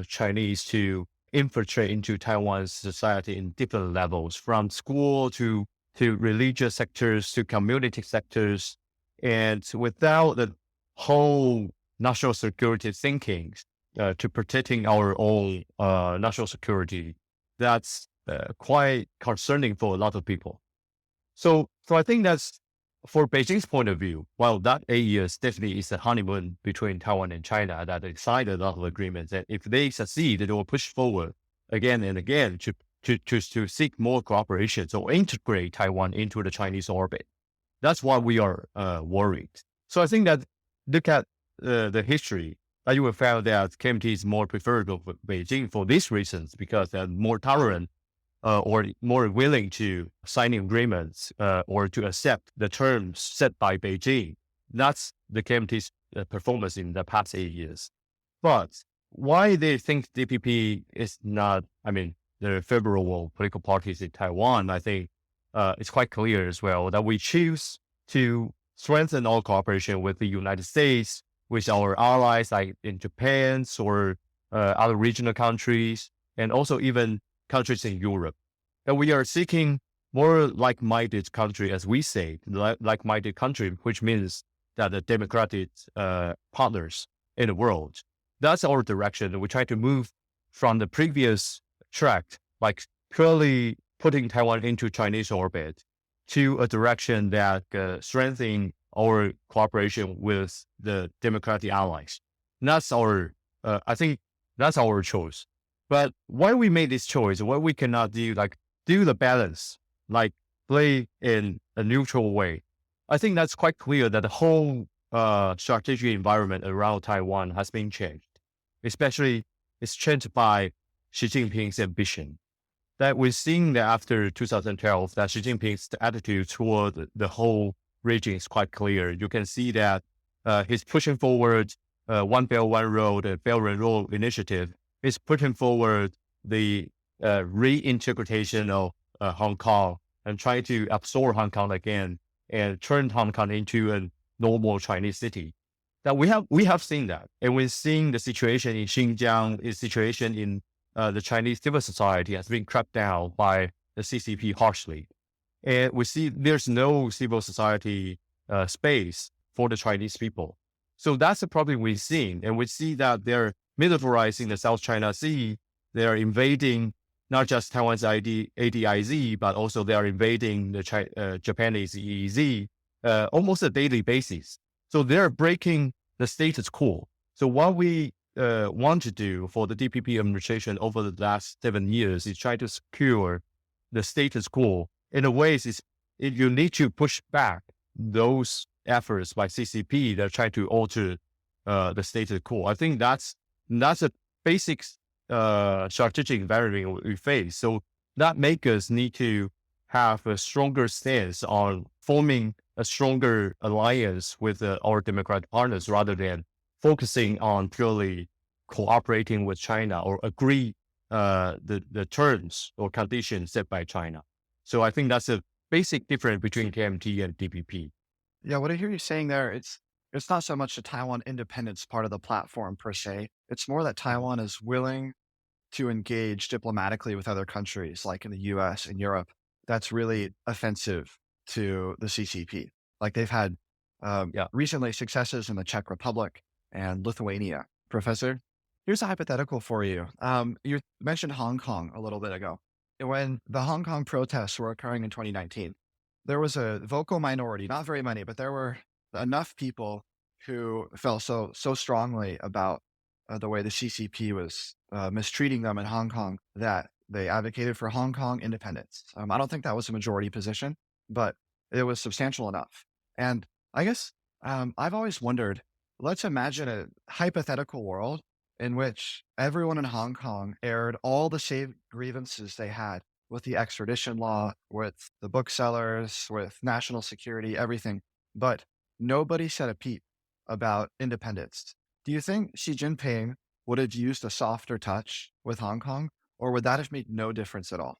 Chinese to infiltrate into Taiwan's society in different levels, from school to religious sectors to community sectors. And without the whole national security thinking to protecting our own national security, that's quite concerning for a lot of people. So I think that's for Beijing's point of view. While that 8 years definitely is a honeymoon between Taiwan and China that they signed a lot of agreements, and if they succeed, they will push forward again and again to seek more cooperation or integrate Taiwan into the Chinese orbit. That's why we are worried. So I think that look at the history, you will find that KMT is more preferred over Beijing for these reasons, because they're more tolerant or more willing to sign agreements or to accept the terms set by Beijing. That's the KMT's performance in the past 8 years. But why they think DPP is not, the favorable political parties in Taiwan, I think it's quite clear as well that we choose to strengthen our cooperation with the United States, with our allies like in Japan or other regional countries, and also even countries in Europe. And we are seeking more like-minded country, as we say, like-minded country, which means that the democratic partners in the world. That's our direction. We try to move from the previous track, like purely putting Taiwan into Chinese orbit, to a direction that strengthening our cooperation with the democratic allies. That's our, I think that's our choice. But why we made this choice, what we cannot do, do the balance, play in a neutral way. I think that's quite clear that the whole strategic environment around Taiwan has been changed. Especially it's changed by Xi Jinping's ambition. That we're seeing that after 2012, that Xi Jinping's attitude toward the whole region is quite clear. You can see that he's pushing forward One Belt, One Road, Belt and Road initiative. He's putting forward the reintegration of Hong Kong and trying to absorb Hong Kong again and turn Hong Kong into a normal Chinese city. That we have seen that, and we're seeing the situation in Xinjiang, the situation in the Chinese civil society has been cracked down by the CCP harshly. And we see there's no civil society space for the Chinese people. So that's the problem we're seeing. And we see that they're militarizing the South China Sea. They're invading not just Taiwan's ADIZ, but also they are invading the Japanese EEZ almost a daily basis. So they're breaking the status quo. So what we want to do for the DPP administration over the last 7 years is try to secure the status quo. In a way, you need to push back those efforts by CCP that try to alter the status quo. I think that's a basic strategic environment we face. So that makes us need to have a stronger stance on forming a stronger alliance with our democratic partners rather than focusing on purely cooperating with China or agree the terms or conditions set by China. So I think that's a basic difference between KMT and DPP. Yeah, what I hear you saying there, it's not so much the Taiwan independence part of the platform per se. It's more that Taiwan is willing to engage diplomatically with other countries, like in the US and Europe. That's really offensive to the CCP. Like they've had recently successes in the Czech Republic and Lithuania. Professor, here's a hypothetical for you. You mentioned Hong Kong a little bit ago. When the Hong Kong protests were occurring in 2019, there was a vocal minority, not very many, but there were enough people who felt so strongly about the way the CCP was mistreating them in Hong Kong that they advocated for Hong Kong independence. I don't think that was a majority position, but it was substantial enough. And I guess I've always wondered, let's imagine a hypothetical world in which everyone in Hong Kong aired all the same grievances they had with the extradition law, with the booksellers, with national security, everything, but nobody said a peep about independence. Do you think Xi Jinping would have used a softer touch with Hong Kong, or would that have made no difference at all?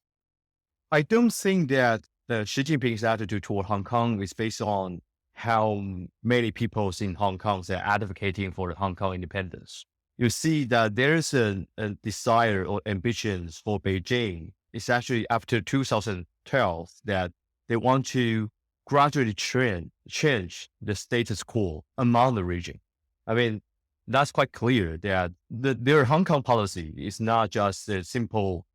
I don't think that Xi Jinping's attitude toward Hong Kong is based on how many people in Hong Kong are advocating for the Hong Kong independence. You see that there's a desire or ambitions for Beijing. It's actually after 2012 that they want to gradually change the status quo among the region. I mean, that's quite clear that their Hong Kong policy is not just a simple,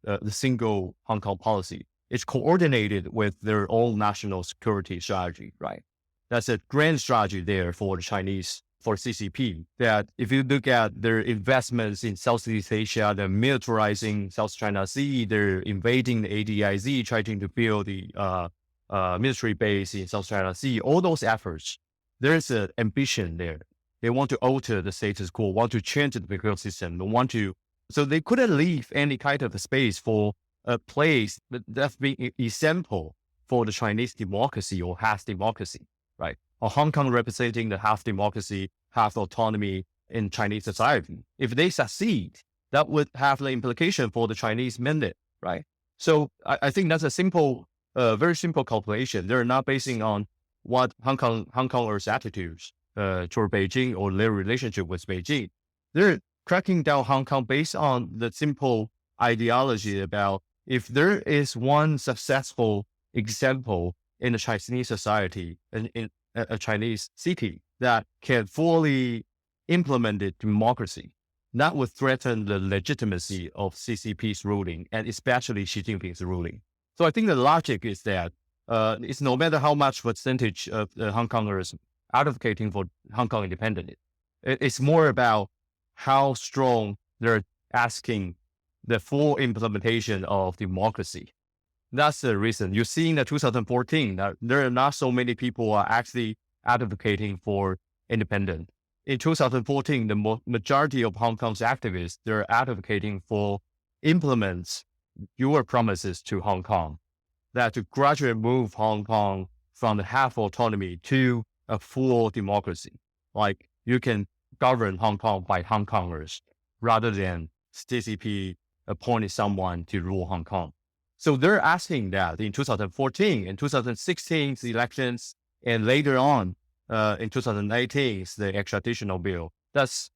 the single Hong Kong policy. It's coordinated with their own national security strategy, right? That's a grand strategy there for the Chinese, for CCP, that if you look at their investments in Southeast Asia, they're militarizing South China Sea, they're invading the ADIZ, trying to build the military base in South China Sea, all those efforts, there's an ambition there. They want to alter the status quo, want to change the political system, so they couldn't leave any kind of space for a place that's being example for the Chinese democracy or half democracy, right? Or Hong Kong representing the half democracy, half autonomy in Chinese society. If they succeed, that would have the implication for the Chinese mainland, right? So I think that's a simple, very simple calculation. They're not basing on what Hong Kongers' attitudes toward Beijing or their relationship with Beijing. They're cracking down Hong Kong based on the simple ideology about if there is one successful example in the Chinese society and in a Chinese city that can fully implement democracy, that would threaten the legitimacy of CCP's ruling and especially Xi Jinping's ruling. So I think the logic is that it's no matter how much percentage of the Hong Kongers advocating for Hong Kong independence, it's more about how strong they're asking the full implementation of democracy. That's the reason. You see in the 2014 that there are not so many people who are actually advocating for independence. In 2014, the majority of Hong Kong's activists, they're advocating for implements your promises to Hong Kong, that to gradually move Hong Kong from the half autonomy to a full democracy. Like you can govern Hong Kong by Hong Kongers rather than CCP appointing someone to rule Hong Kong. So they're asking that in 2014 and 2016's elections, and later on in 2019's the extraditional bill. That's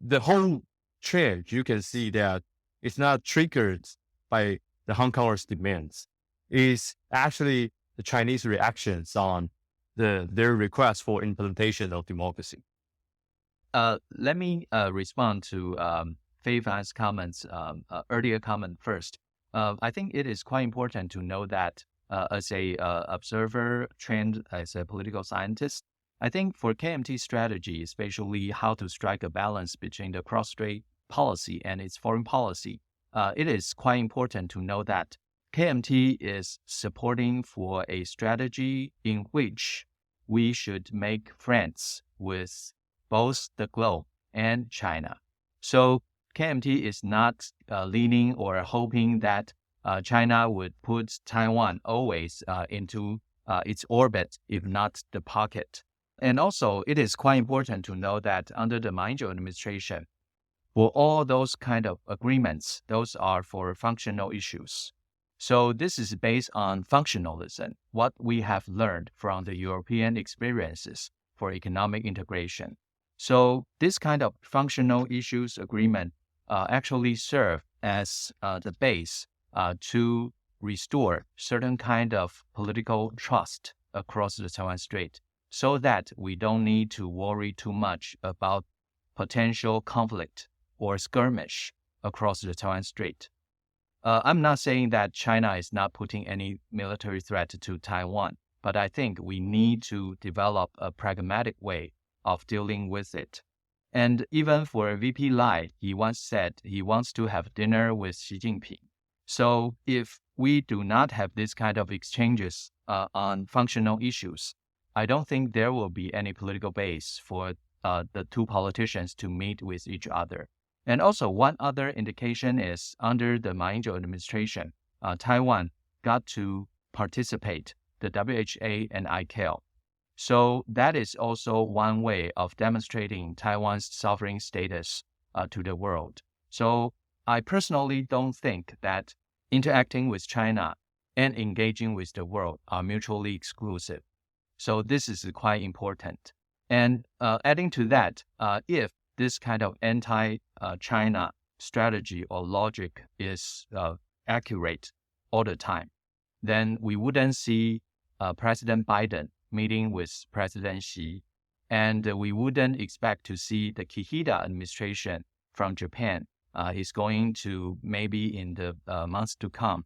the whole trend. You can see that it's not triggered by the Hong Kongers' demands. It's actually the Chinese reactions on their request for implementation of democracy. Let me respond to Fei-fan's comments, earlier comment first. I think it is quite important to know that as a observer, trained as a political scientist, I think for KMT strategy, especially how to strike a balance between the cross-strait policy and its foreign policy, it is quite important to know that KMT is supporting for a strategy in which we should make friends with both the globe and China. So KMT is not leaning or hoping that China would put Taiwan always into its orbit, if not the pocket. And also, it is quite important to know that under the Ma Ying-jeou administration, for all those kind of agreements, those are for functional issues. So this is based on functionalism, what we have learned from the European experiences for economic integration. So this kind of functional issues agreement actually serve as the base to restore certain kind of political trust across the Taiwan Strait, so that we don't need to worry too much about potential conflict or skirmish across the Taiwan Strait. I'm not saying that China is not putting any military threat to Taiwan, but I think we need to develop a pragmatic way of dealing with it. And even for VP Lai, he once said he wants to have dinner with Xi Jinping. So if we do not have this kind of exchanges on functional issues, I don't think there will be any political base for the two politicians to meet with each other. And also, one other indication is under the Ma Ying-jeou administration, Taiwan got to participate the WHA and ICAO. So that is also one way of demonstrating Taiwan's sovereign status to the world. So I personally don't think that interacting with China and engaging with the world are mutually exclusive. So this is quite important. And adding to that, if this kind of anti-China strategy or logic is accurate all the time, then we wouldn't see President Biden meeting with President Xi, and we wouldn't expect to see the Kishida administration from Japan is going to maybe in the months to come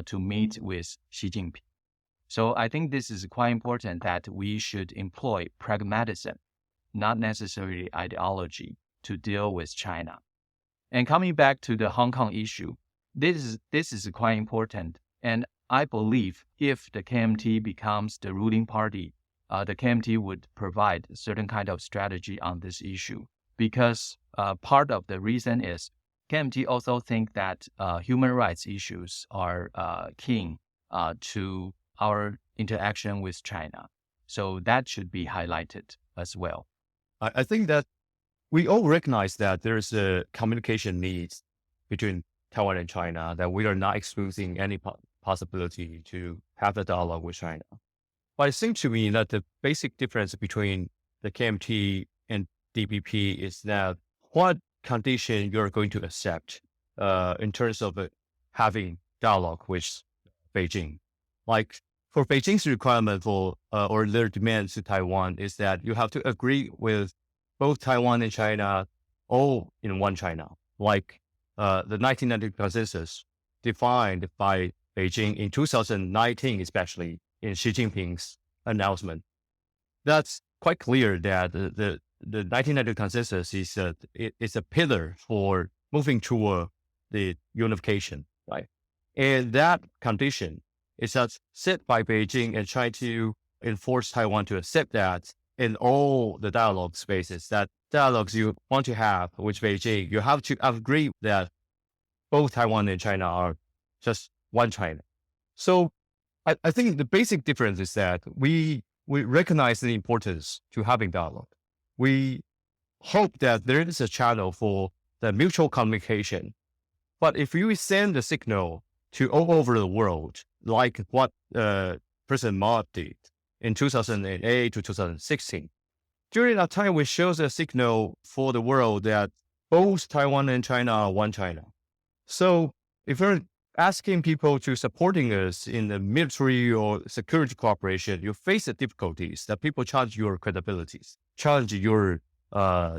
to meet with Xi Jinping. So I think this is quite important that we should employ pragmatism, not necessarily ideology, to deal with China. And coming back to the Hong Kong issue, this is quite important. And I believe if the KMT becomes the ruling party, the KMT would provide a certain kind of strategy on this issue. Because part of the reason is KMT also think that human rights issues are key to our interaction with China. So that should be highlighted as well. I think that we all recognize that there's a communication needs between Taiwan and China, that we are not excluding any possibility to have a dialogue with China. But it seems to me that the basic difference between the KMT and DPP is that what condition you're going to accept in terms of having dialogue with Beijing. Like for Beijing's requirement for or their demands to Taiwan is that you have to agree with both Taiwan and China all in one China, like the 1990 consensus defined by Beijing in 2019, especially in Xi Jinping's announcement. That's quite clear that the 1990 consensus is a pillar for moving toward the unification, right? And that condition is set by Beijing and try to enforce Taiwan to accept that in all the dialogue spaces, that dialogues you want to have with Beijing, you have to agree that both Taiwan and China are just one China. So I think the basic difference is that we recognize the importance to having dialogue. We hope that there is a channel for the mutual communication. But if you send the signal to all over the world, like what President Ma did in 2008 to 2016, during that time, we show a signal for the world that both Taiwan and China are one China. So if we're asking people to supporting us in the military or security cooperation, you face the difficulties that people challenge your credibilities, challenge your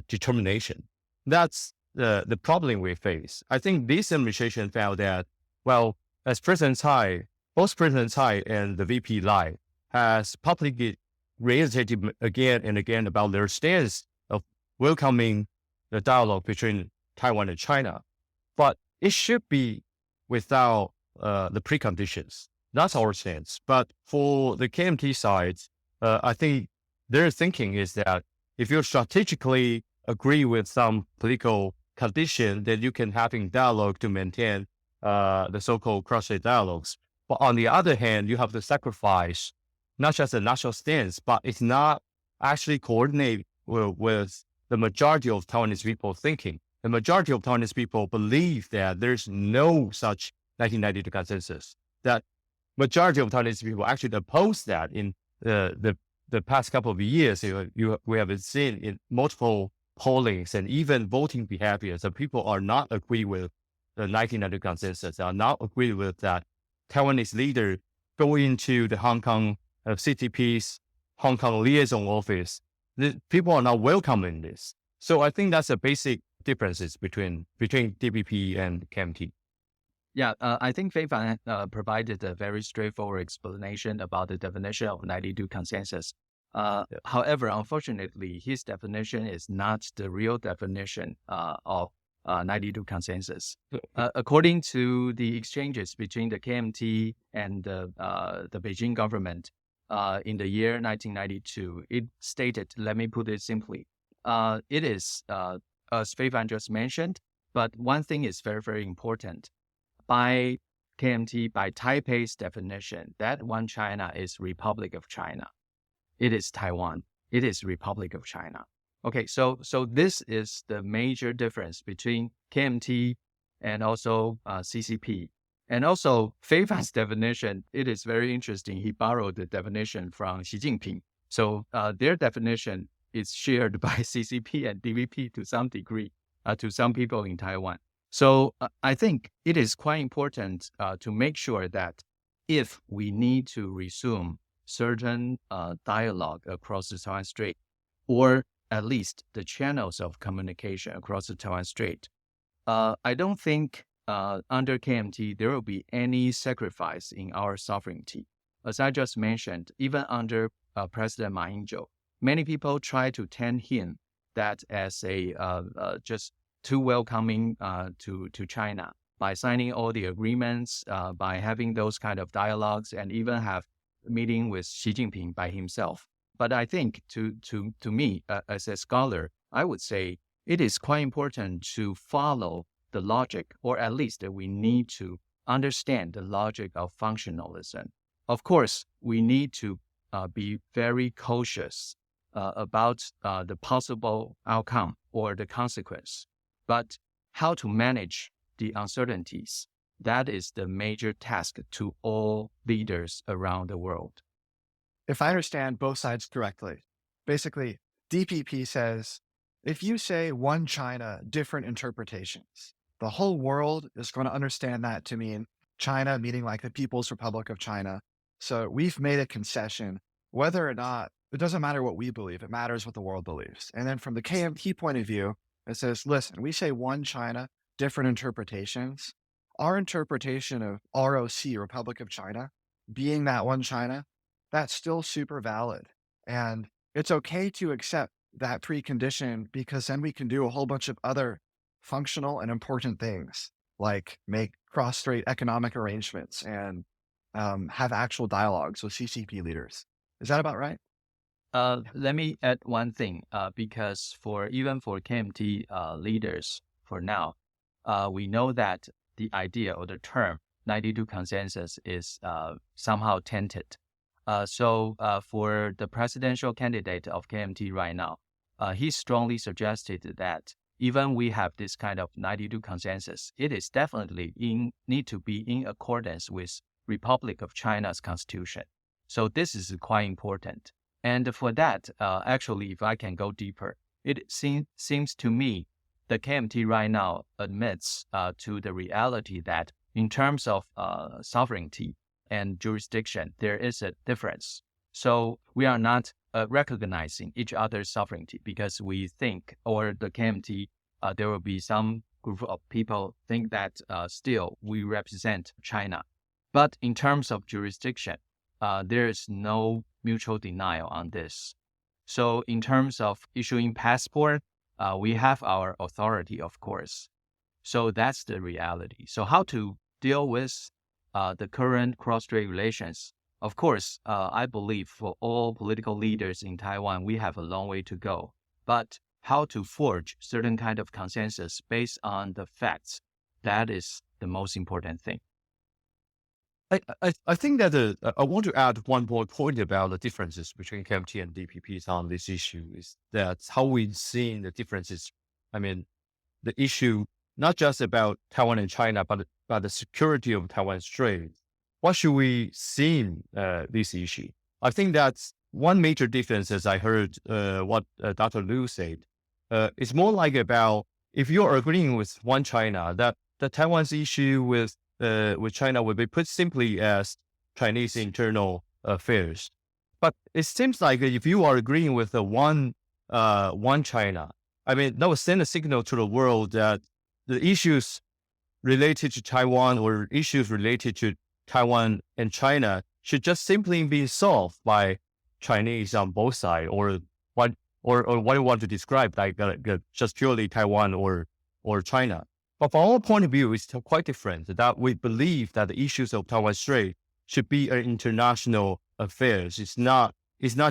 determination. That's the problem we face. I think this administration found that, well, as President Tsai, both President Tsai and the VP Lai has publicly reiterated again and again about their stance of welcoming the dialogue between Taiwan and China. But it should be without the preconditions. That's our stance. But for the KMT side, I think their thinking is that if you strategically agree with some political condition, then you can having dialogue to maintain the so-called cross-strait dialogues. But on the other hand, you have to sacrifice not just a national stance, but it's not actually coordinate with the majority of Taiwanese people thinking. The majority of Taiwanese people believe that there's no such 1992 consensus. That majority of Taiwanese people actually oppose that in the past couple of years. We have seen in multiple pollings and even voting behaviors that people are not agree with the 1990 consensus, are not agree with that Taiwanese leader go into the Hong Kong CTP's Hong Kong liaison office. The people are not welcoming this. So I think that's a basic differences between DPP and KMT. Yeah, I think Fei-fan provided a very straightforward explanation about the definition of 92 consensus. However, unfortunately, his definition is not the real definition of 92 consensus. According to the exchanges between the KMT and the Beijing government in the year 1992, it stated, let me put it simply, it is, as Fei-fan just mentioned, but one thing is very, very important. By KMT, by Taipei's definition, that one China is Republic of China. It is Taiwan. It is Republic of China. Okay, so this is the major difference between KMT and also CCP. And also Fei-fan's definition, it is very interesting. He borrowed the definition from Xi Jinping. So their definition is shared by CCP and DPP to some degree, to some people in Taiwan. So I think it is quite important to make sure that if we need to resume certain dialogue across the Taiwan Strait, or at least the channels of communication across the Taiwan Strait, I don't think under KMT there will be any sacrifice in our sovereignty. As I just mentioned, even under President Ma Ying-jeou, many people try to tend him that as a just too welcoming to China by signing all the agreements, by having those kind of dialogues, and even have a meeting with Xi Jinping by himself. But I think to me, as a scholar, I would say it is quite important to follow the logic, or at least we need to understand the logic of functionalism. Of course, we need to be very cautious about the possible outcome or the consequence. But how to manage the uncertainties, that is the major task to all leaders around the world. If I understand both sides correctly, basically, DPP says, if you say one China, different interpretations, the whole world is going to understand that to mean China, meaning like the People's Republic of China. So we've made a concession, whether or not, it doesn't matter what we believe, it matters what the world believes. And then from the KMT point of view, it says, listen, we say one China, different interpretations. Our interpretation of ROC, Republic of China, being that one China, that's still super valid. And it's okay to accept that precondition because then we can do a whole bunch of other functional and important things, like make cross-strait economic arrangements and have actual dialogues with CCP leaders. Is that about right? Let me add one thing, because even for KMT leaders for now, we know that the idea or the term 92 consensus is somehow tainted. So for the presidential candidate of KMT right now, he strongly suggested that even we have this kind of 92 consensus, it is definitely need to be in accordance with Republic of China's constitution. So this is quite important. And for that, actually, if I can go deeper, it seems to me the KMT right now admits to the reality that in terms of sovereignty and jurisdiction, there is a difference. So we are not recognizing each other's sovereignty because we think, or the KMT, there will be some group of people think that still we represent China. But in terms of jurisdiction, there is no mutual denial on this. So in terms of issuing passport, we have our authority, of course. So that's the reality. So how to deal with the current cross-strait relations? Of course, I believe for all political leaders in Taiwan, we have a long way to go. But how to forge certain kind of consensus based on the facts, that is the most important thing. I think that I want to add one more point about the differences between KMT and DPP on this issue is that how we've seen the differences. I mean, the issue, not just about Taiwan and China, but the security of Taiwan Strait. What should we see in this issue? I think that's one major difference, as I heard what Dr. Lu said. It's more like about if you're agreeing with one China, that the Taiwan's issue with China would be put simply as Chinese internal affairs. But it seems like if you are agreeing with the one China, I mean, that would send a signal to the world that the issues related to Taiwan or issues related to Taiwan and China should just simply be solved by Chinese on both sides, or what you want to describe, like just purely Taiwan or China. But from our point of view, it's quite different, that we believe that the issues of Taiwan Strait should be an international affairs. It's not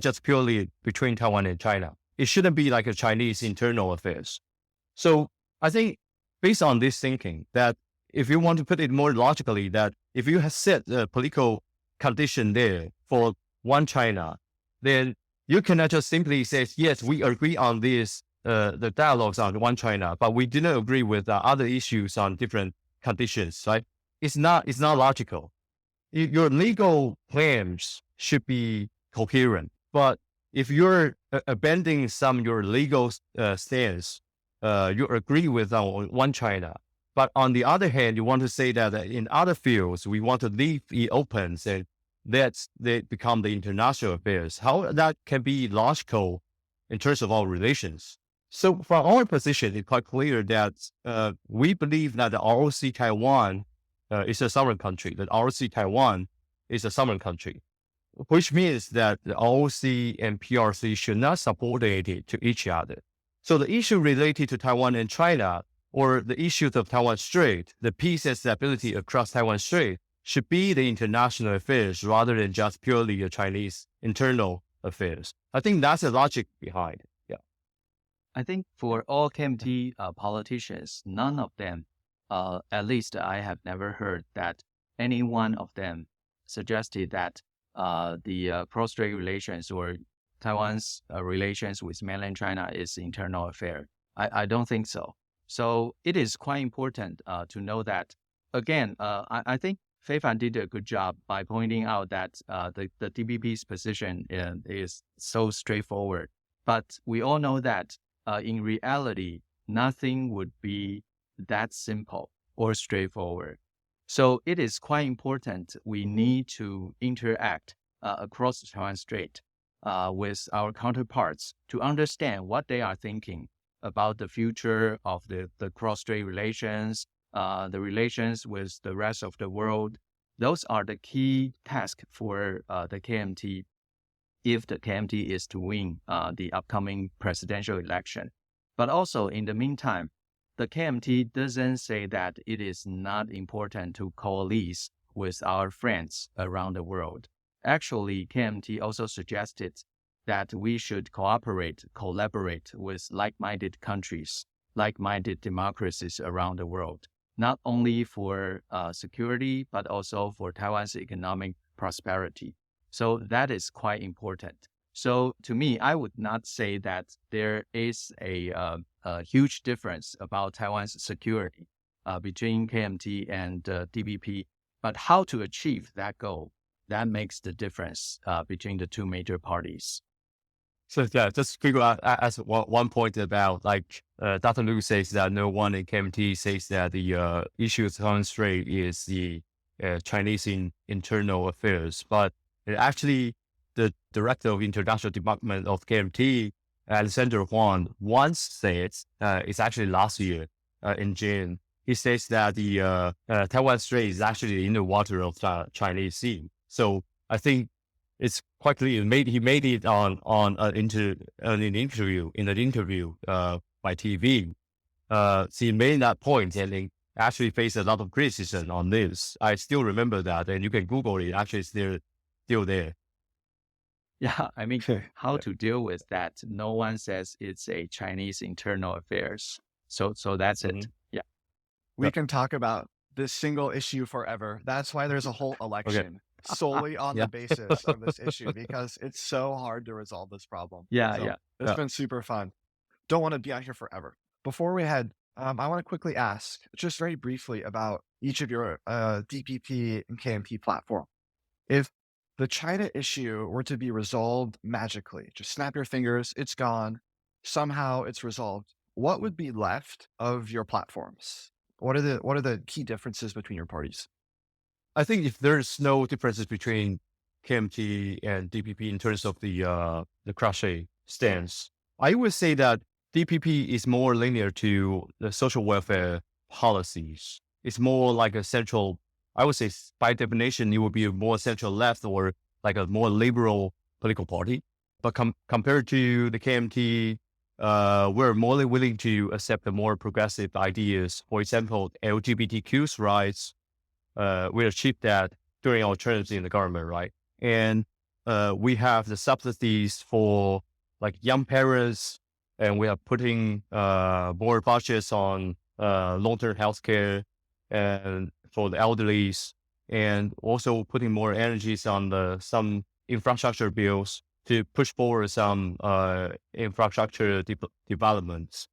just purely between Taiwan and China. It shouldn't be like a Chinese internal affairs. So I think based on this thinking, that if you want to put it more logically, that if you have set the political condition there for one China, then you cannot just simply say, yes, we agree on this, the dialogues on one China, but we didn't agree with other issues on different conditions, right? It's not logical. Your legal claims should be coherent, but if you're abandoning your legal stance, you agree with one China, but on the other hand, you want to say that in other fields, we want to leave it open, and they become the international affairs. How that can be logical in terms of our relations? So from our position, it's quite clear that we believe that the ROC Taiwan is a sovereign country, that ROC Taiwan is a sovereign country, which means that the ROC and PRC should not subordinate it to each other. So the issue related to Taiwan and China, or the issues of Taiwan Strait, the peace and stability across Taiwan Strait, should be the international affairs rather than just purely a Chinese internal affairs. I think that's the logic behind it. Yeah. I think for all KMT politicians, none of them, at least I have never heard that any one of them suggested that the cross-strait relations or Taiwan's relations with mainland China is internal affair. I don't think so. So it is quite important to know that. Again, I think Fei-fan did a good job by pointing out that the DPP's position is so straightforward. But we all know that in reality, nothing would be that simple or straightforward. So it is quite important. We need to interact across the Taiwan Strait with our counterparts to understand what they are thinking about the future of the cross-strait relations, the relations with the rest of the world. Those are the key tasks for the KMT if the KMT is to win the upcoming presidential election. But also in the meantime, the KMT doesn't say that it is not important to coalesce with our friends around the world. Actually, KMT also suggested that we should collaborate with like-minded countries, like-minded democracies around the world, not only for security, but also for Taiwan's economic prosperity. So that is quite important. So to me, I would not say that there is a huge difference about Taiwan's security between KMT and DPP, but how to achieve that goal, that makes the difference between the two major parties. So yeah, just figure out as one point about Dr. Lu says that no one in KMT says that the issue of Taiwan Strait is the Chinese internal affairs, but actually the director of international department of KMT, Alexander Huang, once said, it's actually last year in June, he says that the Taiwan Strait is actually in the water of the Chinese Sea. So I think it's quite clear. He made it on an interview by TV. So he made that point and he actually faced a lot of criticism on this. I still remember that, and you can Google it. Actually, it's still there. Yeah, I mean, how to deal with that? No one says it's a Chinese internal affairs. So that's it. Yeah. We can talk about this single issue forever. That's why there's a whole election solely on the basis of this issue, because it's so hard to resolve this problem. It's been super fun. Don't want to be out here forever. Before we head, I want to quickly ask just very briefly about each of your DPP and KMT platform. If the China issue were to be resolved magically, just snap your fingers, it's gone, somehow it's resolved, what would be left of your platforms? What are the key differences between your parties? I think if there's no differences between KMT and DPP in terms of the cross-strait stance, I would say that DPP is more linear to the social welfare policies. It's more like a central, I would say by definition, it would be a more central left or like a more liberal political party. But compared to the KMT, we're more willing to accept the more progressive ideas. For example, LGBTQ's rights, we achieved that during our terms in the government, right? And we have the subsidies for like young parents, and we are putting more budgets on long-term healthcare and for the elderly, and also putting more energies on some infrastructure bills to push forward some infrastructure developments.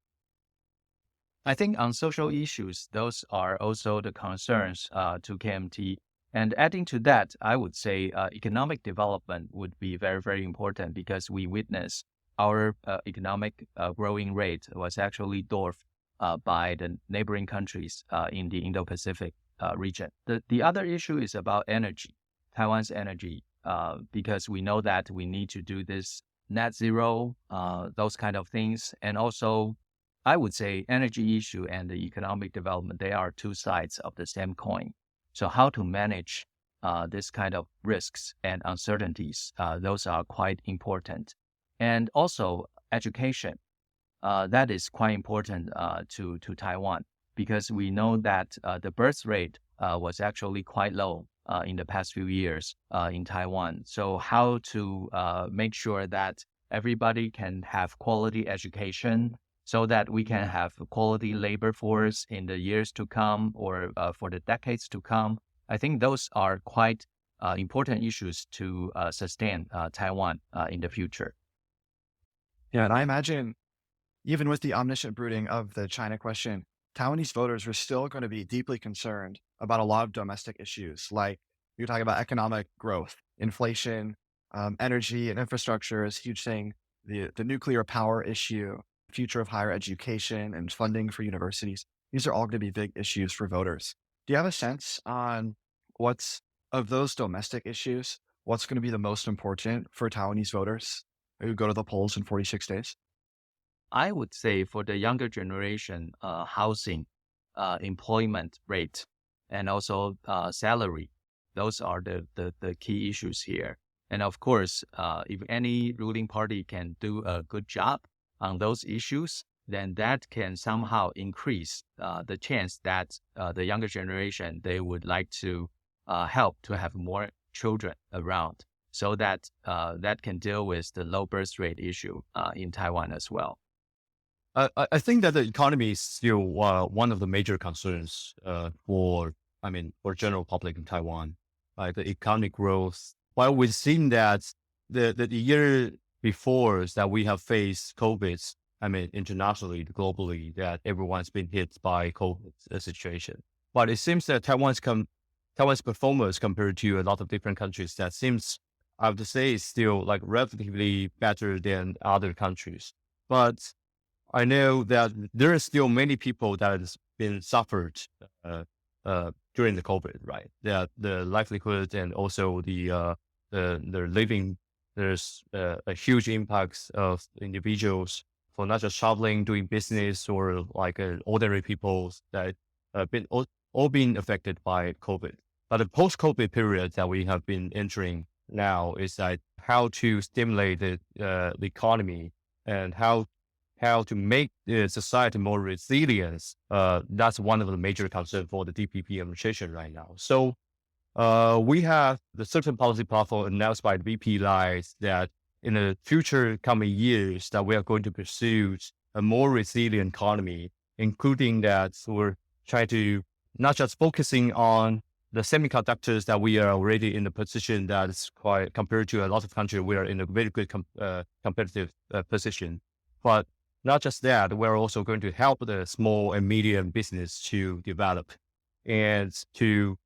I think on social issues, those are also the concerns to KMT. And adding to that, I would say economic development would be very, very important, because we witness our economic growing rate was actually dwarfed by the neighboring countries in the Indo-Pacific region. The other issue is about energy, Taiwan's energy, because we know that we need to do this net zero, those kind of things. And also, I would say energy issue and the economic development, they are two sides of the same coin. So how to manage this kind of risks and uncertainties, those are quite important. And also education, that is quite important to Taiwan, because we know that the birth rate was actually quite low in the past few years in Taiwan. So how to make sure that everybody can have quality education so that we can have a quality labor force in the years to come or for the decades to come. I think those are quite important issues to sustain Taiwan in the future. Yeah, and I imagine even with the omniscient brooding of the China question, Taiwanese voters are still going to be deeply concerned about a lot of domestic issues, like you're talking about economic growth, inflation, energy and infrastructure is a huge thing, the nuclear power issue, future of higher education and funding for universities. These are all going to be big issues for voters. Do you have a sense on what's, of those domestic issues, what's going to be the most important for Taiwanese voters who go to the polls in 46 days? I would say for the younger generation, housing, employment rate, and also salary, those are the key issues here. And of course, if any ruling party can do a good job on those issues, then that can somehow increase the chance that the younger generation, they would like to help to have more children around, so that that can deal with the low birth rate issue in Taiwan as well. I think that the economy is still one of the major concerns for general public in Taiwan. Like the economic growth. While we've seen that the year before is that we have faced COVID, internationally, globally, that everyone's been hit by COVID situation. But it seems that Taiwan's performance compared to a lot of different countries, that seems, I would say, is still like relatively better than other countries. But I know that there are still many people that has been suffered during the COVID, right? That the livelihood and also the living, there's a huge impact of individuals for not just traveling, doing business, or like ordinary people that been all been affected by COVID. But the post-COVID period that we have been entering now is that how to stimulate the economy and how to make the society more resilient. That's one of the major concerns for the DPP administration right now. So we have the certain policy platform announced by the VP Lies that in the future coming years that we are going to pursue a more resilient economy, including that we're trying to not just focusing on the semiconductors, that we are already in a position that is quite, compared to a lot of countries, we are in a very good competitive position. But not just that, we're also going to help the small and medium business to develop and to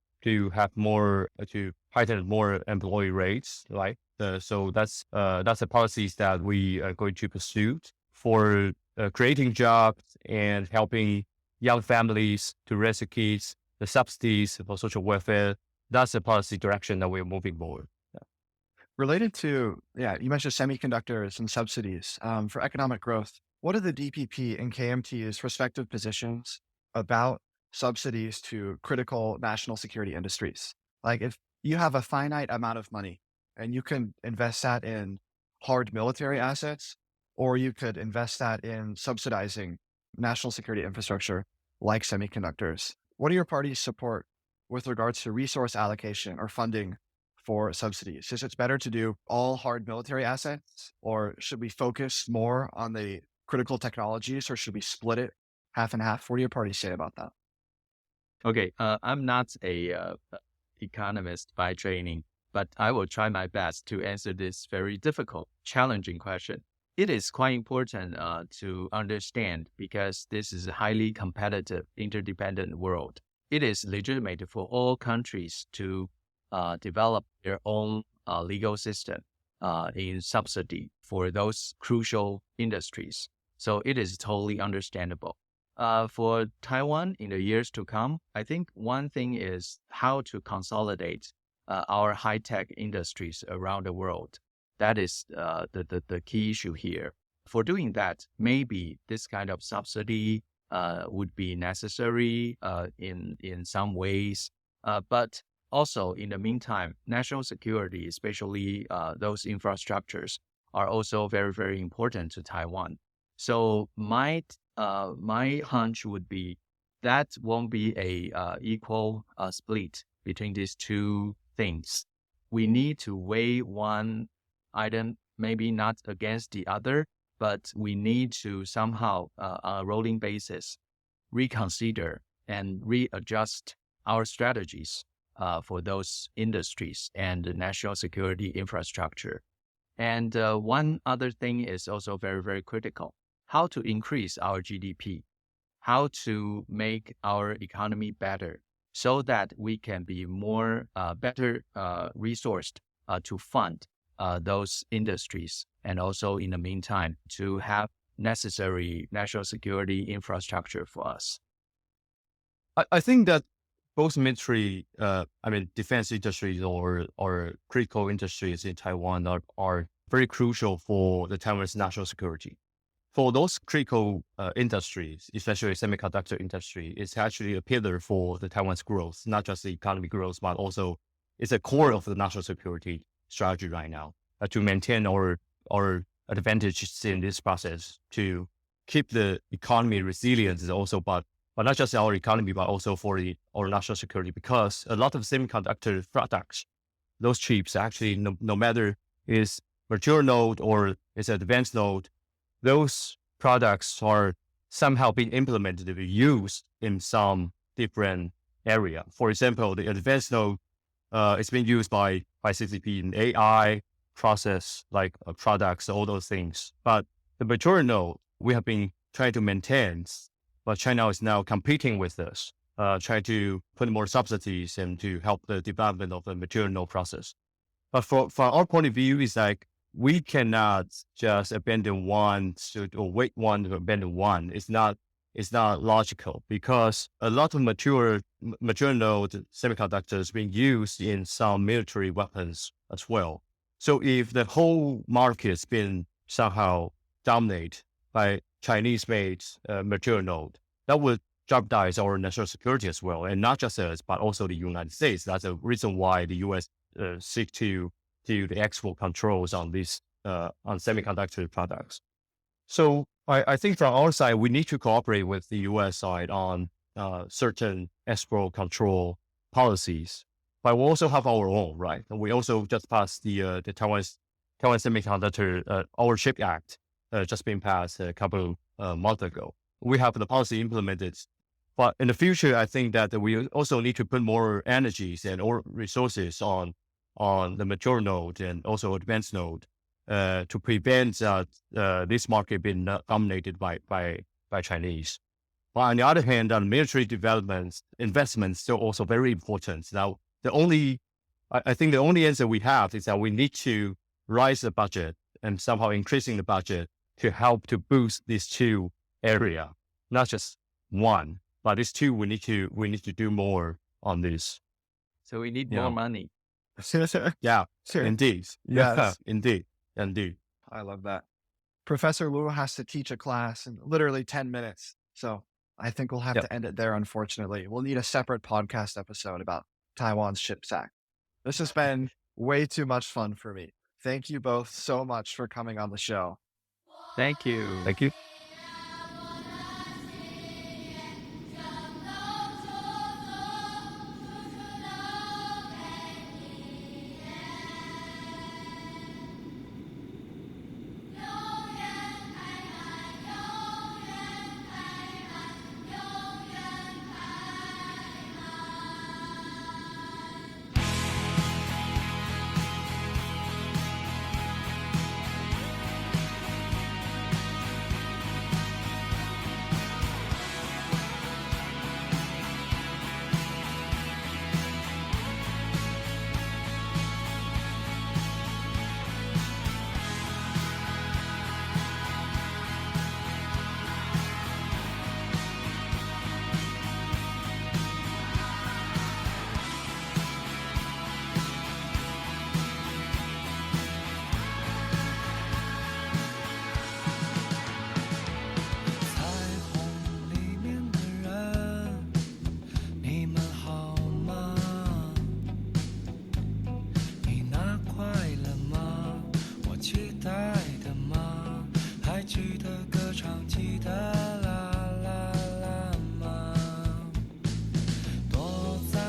have more, to heighten more employee rates, right? So that's the policies that we are going to pursue for creating jobs and helping young families to raise kids, the subsidies for social welfare. That's the policy direction that we're moving forward. Related to, you mentioned semiconductors and subsidies for economic growth. What are the DPP and KMT's respective positions about subsidies to critical national security industries? Like if you have a finite amount of money and you can invest that in hard military assets, or you could invest that in subsidizing national security infrastructure like semiconductors. What do your parties support with regards to resource allocation or funding for subsidies? Is it better to do all hard military assets, or should we focus more on the critical technologies, or should we split it half and half? What do your parties say about that? Okay, I'm not a economist by training, but I will try my best to answer this very difficult, challenging question. It is quite important to understand, because this is a highly competitive, interdependent world. It is legitimate for all countries to develop their own legal system in subsidy for those crucial industries. So it is totally understandable. For Taiwan in the years to come, I think one thing is how to consolidate our high-tech industries around the world. That is the key issue here. For doing that, maybe this kind of subsidy would be necessary in some ways. But also, in the meantime, national security, especially those infrastructures, are also very, very important to Taiwan. So my hunch would be that won't be a equal split between these two things. We need to weigh one item, maybe not against the other, but we need to somehow, on a rolling basis, reconsider and readjust our strategies for those industries and the national security infrastructure. And one other thing is also very, very critical: how to increase our GDP, how to make our economy better, so that we can be more better resourced to fund those industries, and also in the meantime to have necessary national security infrastructure for us. I think that both military, defense industries or critical industries in Taiwan are very crucial for the Taiwanese national security. For those critical industries, especially semiconductor industry, it's actually a pillar for the Taiwan's growth, not just the economic growth, but also it's a core of the national security strategy right now to maintain our advantages in this process, to keep the economy resilient also, but not just our economy, but also for our national security, because a lot of semiconductor products, those chips actually, no matter is mature node or is advanced node, those products are somehow being implemented to be used in some different area. For example, the advanced node is being used by CCP in AI process, like products, all those things. But the mature node, we have been trying to maintain, but China is now competing with us, trying to put more subsidies and to help the development of the mature node process. But from our point of view, it's like we cannot just abandon one or wait one to abandon one. It's not logical, because a lot of mature node semiconductors being used in some military weapons as well. So if the whole market has been somehow dominated by Chinese-made mature node, that would jeopardize our national security as well, and not just us, but also the United States. That's the reason why the U.S. seek to the export controls on these on semiconductor products. So I think from our side, we need to cooperate with the U.S. side on certain export control policies, but we also have our own, right? And we also just passed the Taiwan Semiconductor our Chip Act, just been passed a couple months ago. We have the policy implemented, but in the future, I think that we also need to put more energies and or resources on the mature node and also advanced node to prevent this market being dominated by Chinese. But on the other hand, on military developments, investments still also very important. Now, I think the only answer we have is that we need to raise the budget and somehow increasing the budget to help to boost these two areas, not just one, but these two, we need to do more on this. So we need more money. Yeah, Sure. indeed. Yes. Yeah, indeed. I love that. Professor Lu has to teach a class in literally 10 minutes. So I think we'll have to end it there, unfortunately. We'll need a separate podcast episode about Taiwan's CHIPS Act. This has been way too much fun for me. Thank you both so much for coming on the show. Thank you. Thank you. 记得歌唱，记得啦啦啦嘛。躲在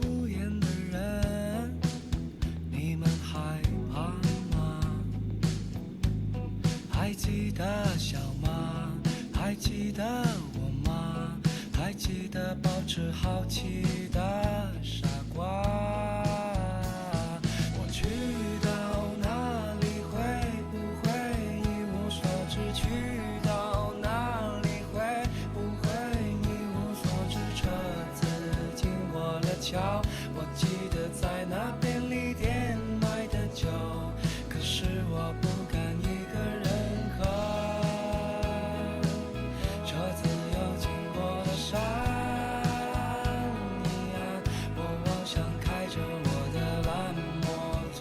屋檐的人，你们害怕吗？还记得笑吗？还记得我吗？还记得保持好奇的傻瓜？我去到哪里会不会一无所知？去到哪里会不会一无所知？车子经过了桥，我记得在那便利店买的酒，可是我不敢一个人喝。车子又经过了山崖，我想开着我的蓝摩托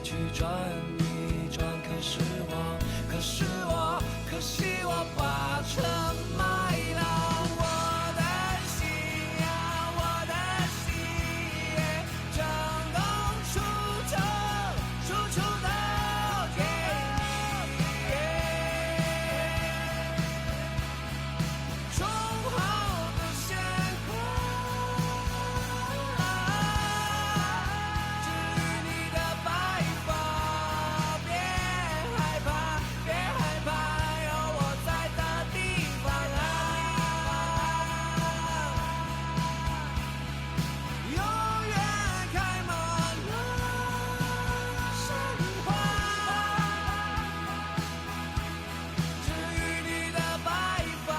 去转一转，可惜我把车卖了。我的心呀，我的心，整栋出城，楚楚的给你。充好的鲜花，至于你的白发，别害怕，别害怕，有我在的地方啊，永远开满了鲜花。至于你的白发，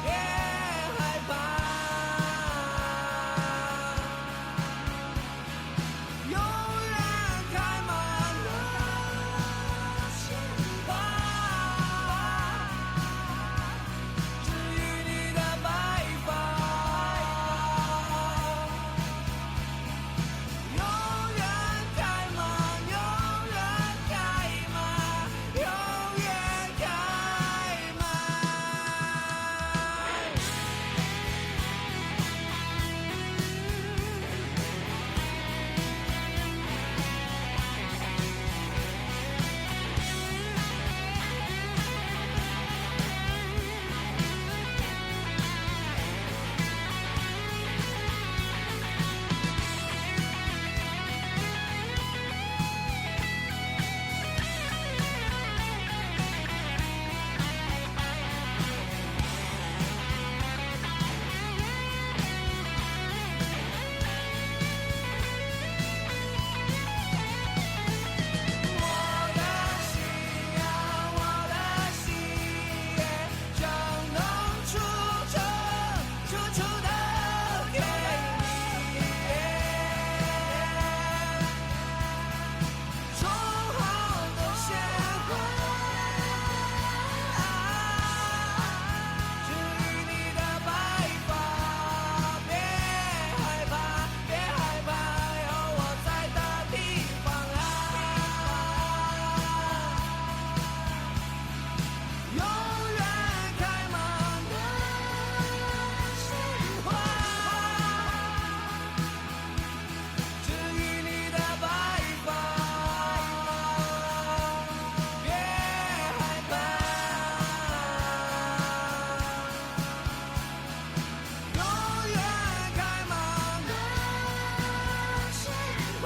别害怕，永远开满了鲜花。至于你的白发，永远开满，永远开满，永远开满。我的心呀，我的心，整栋出城，楚楚的给你。充好的鲜花，至于你的白发，别害怕，别害怕，有我在的地方啊，永远开满了鲜花。至于你的白发，别害怕，永远开满了鲜花。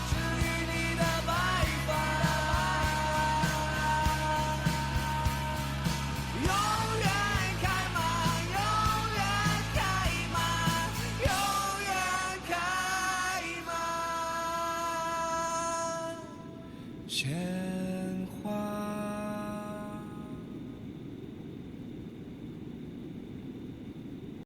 至于你的白发，永远开满，永远开满，永远开满鲜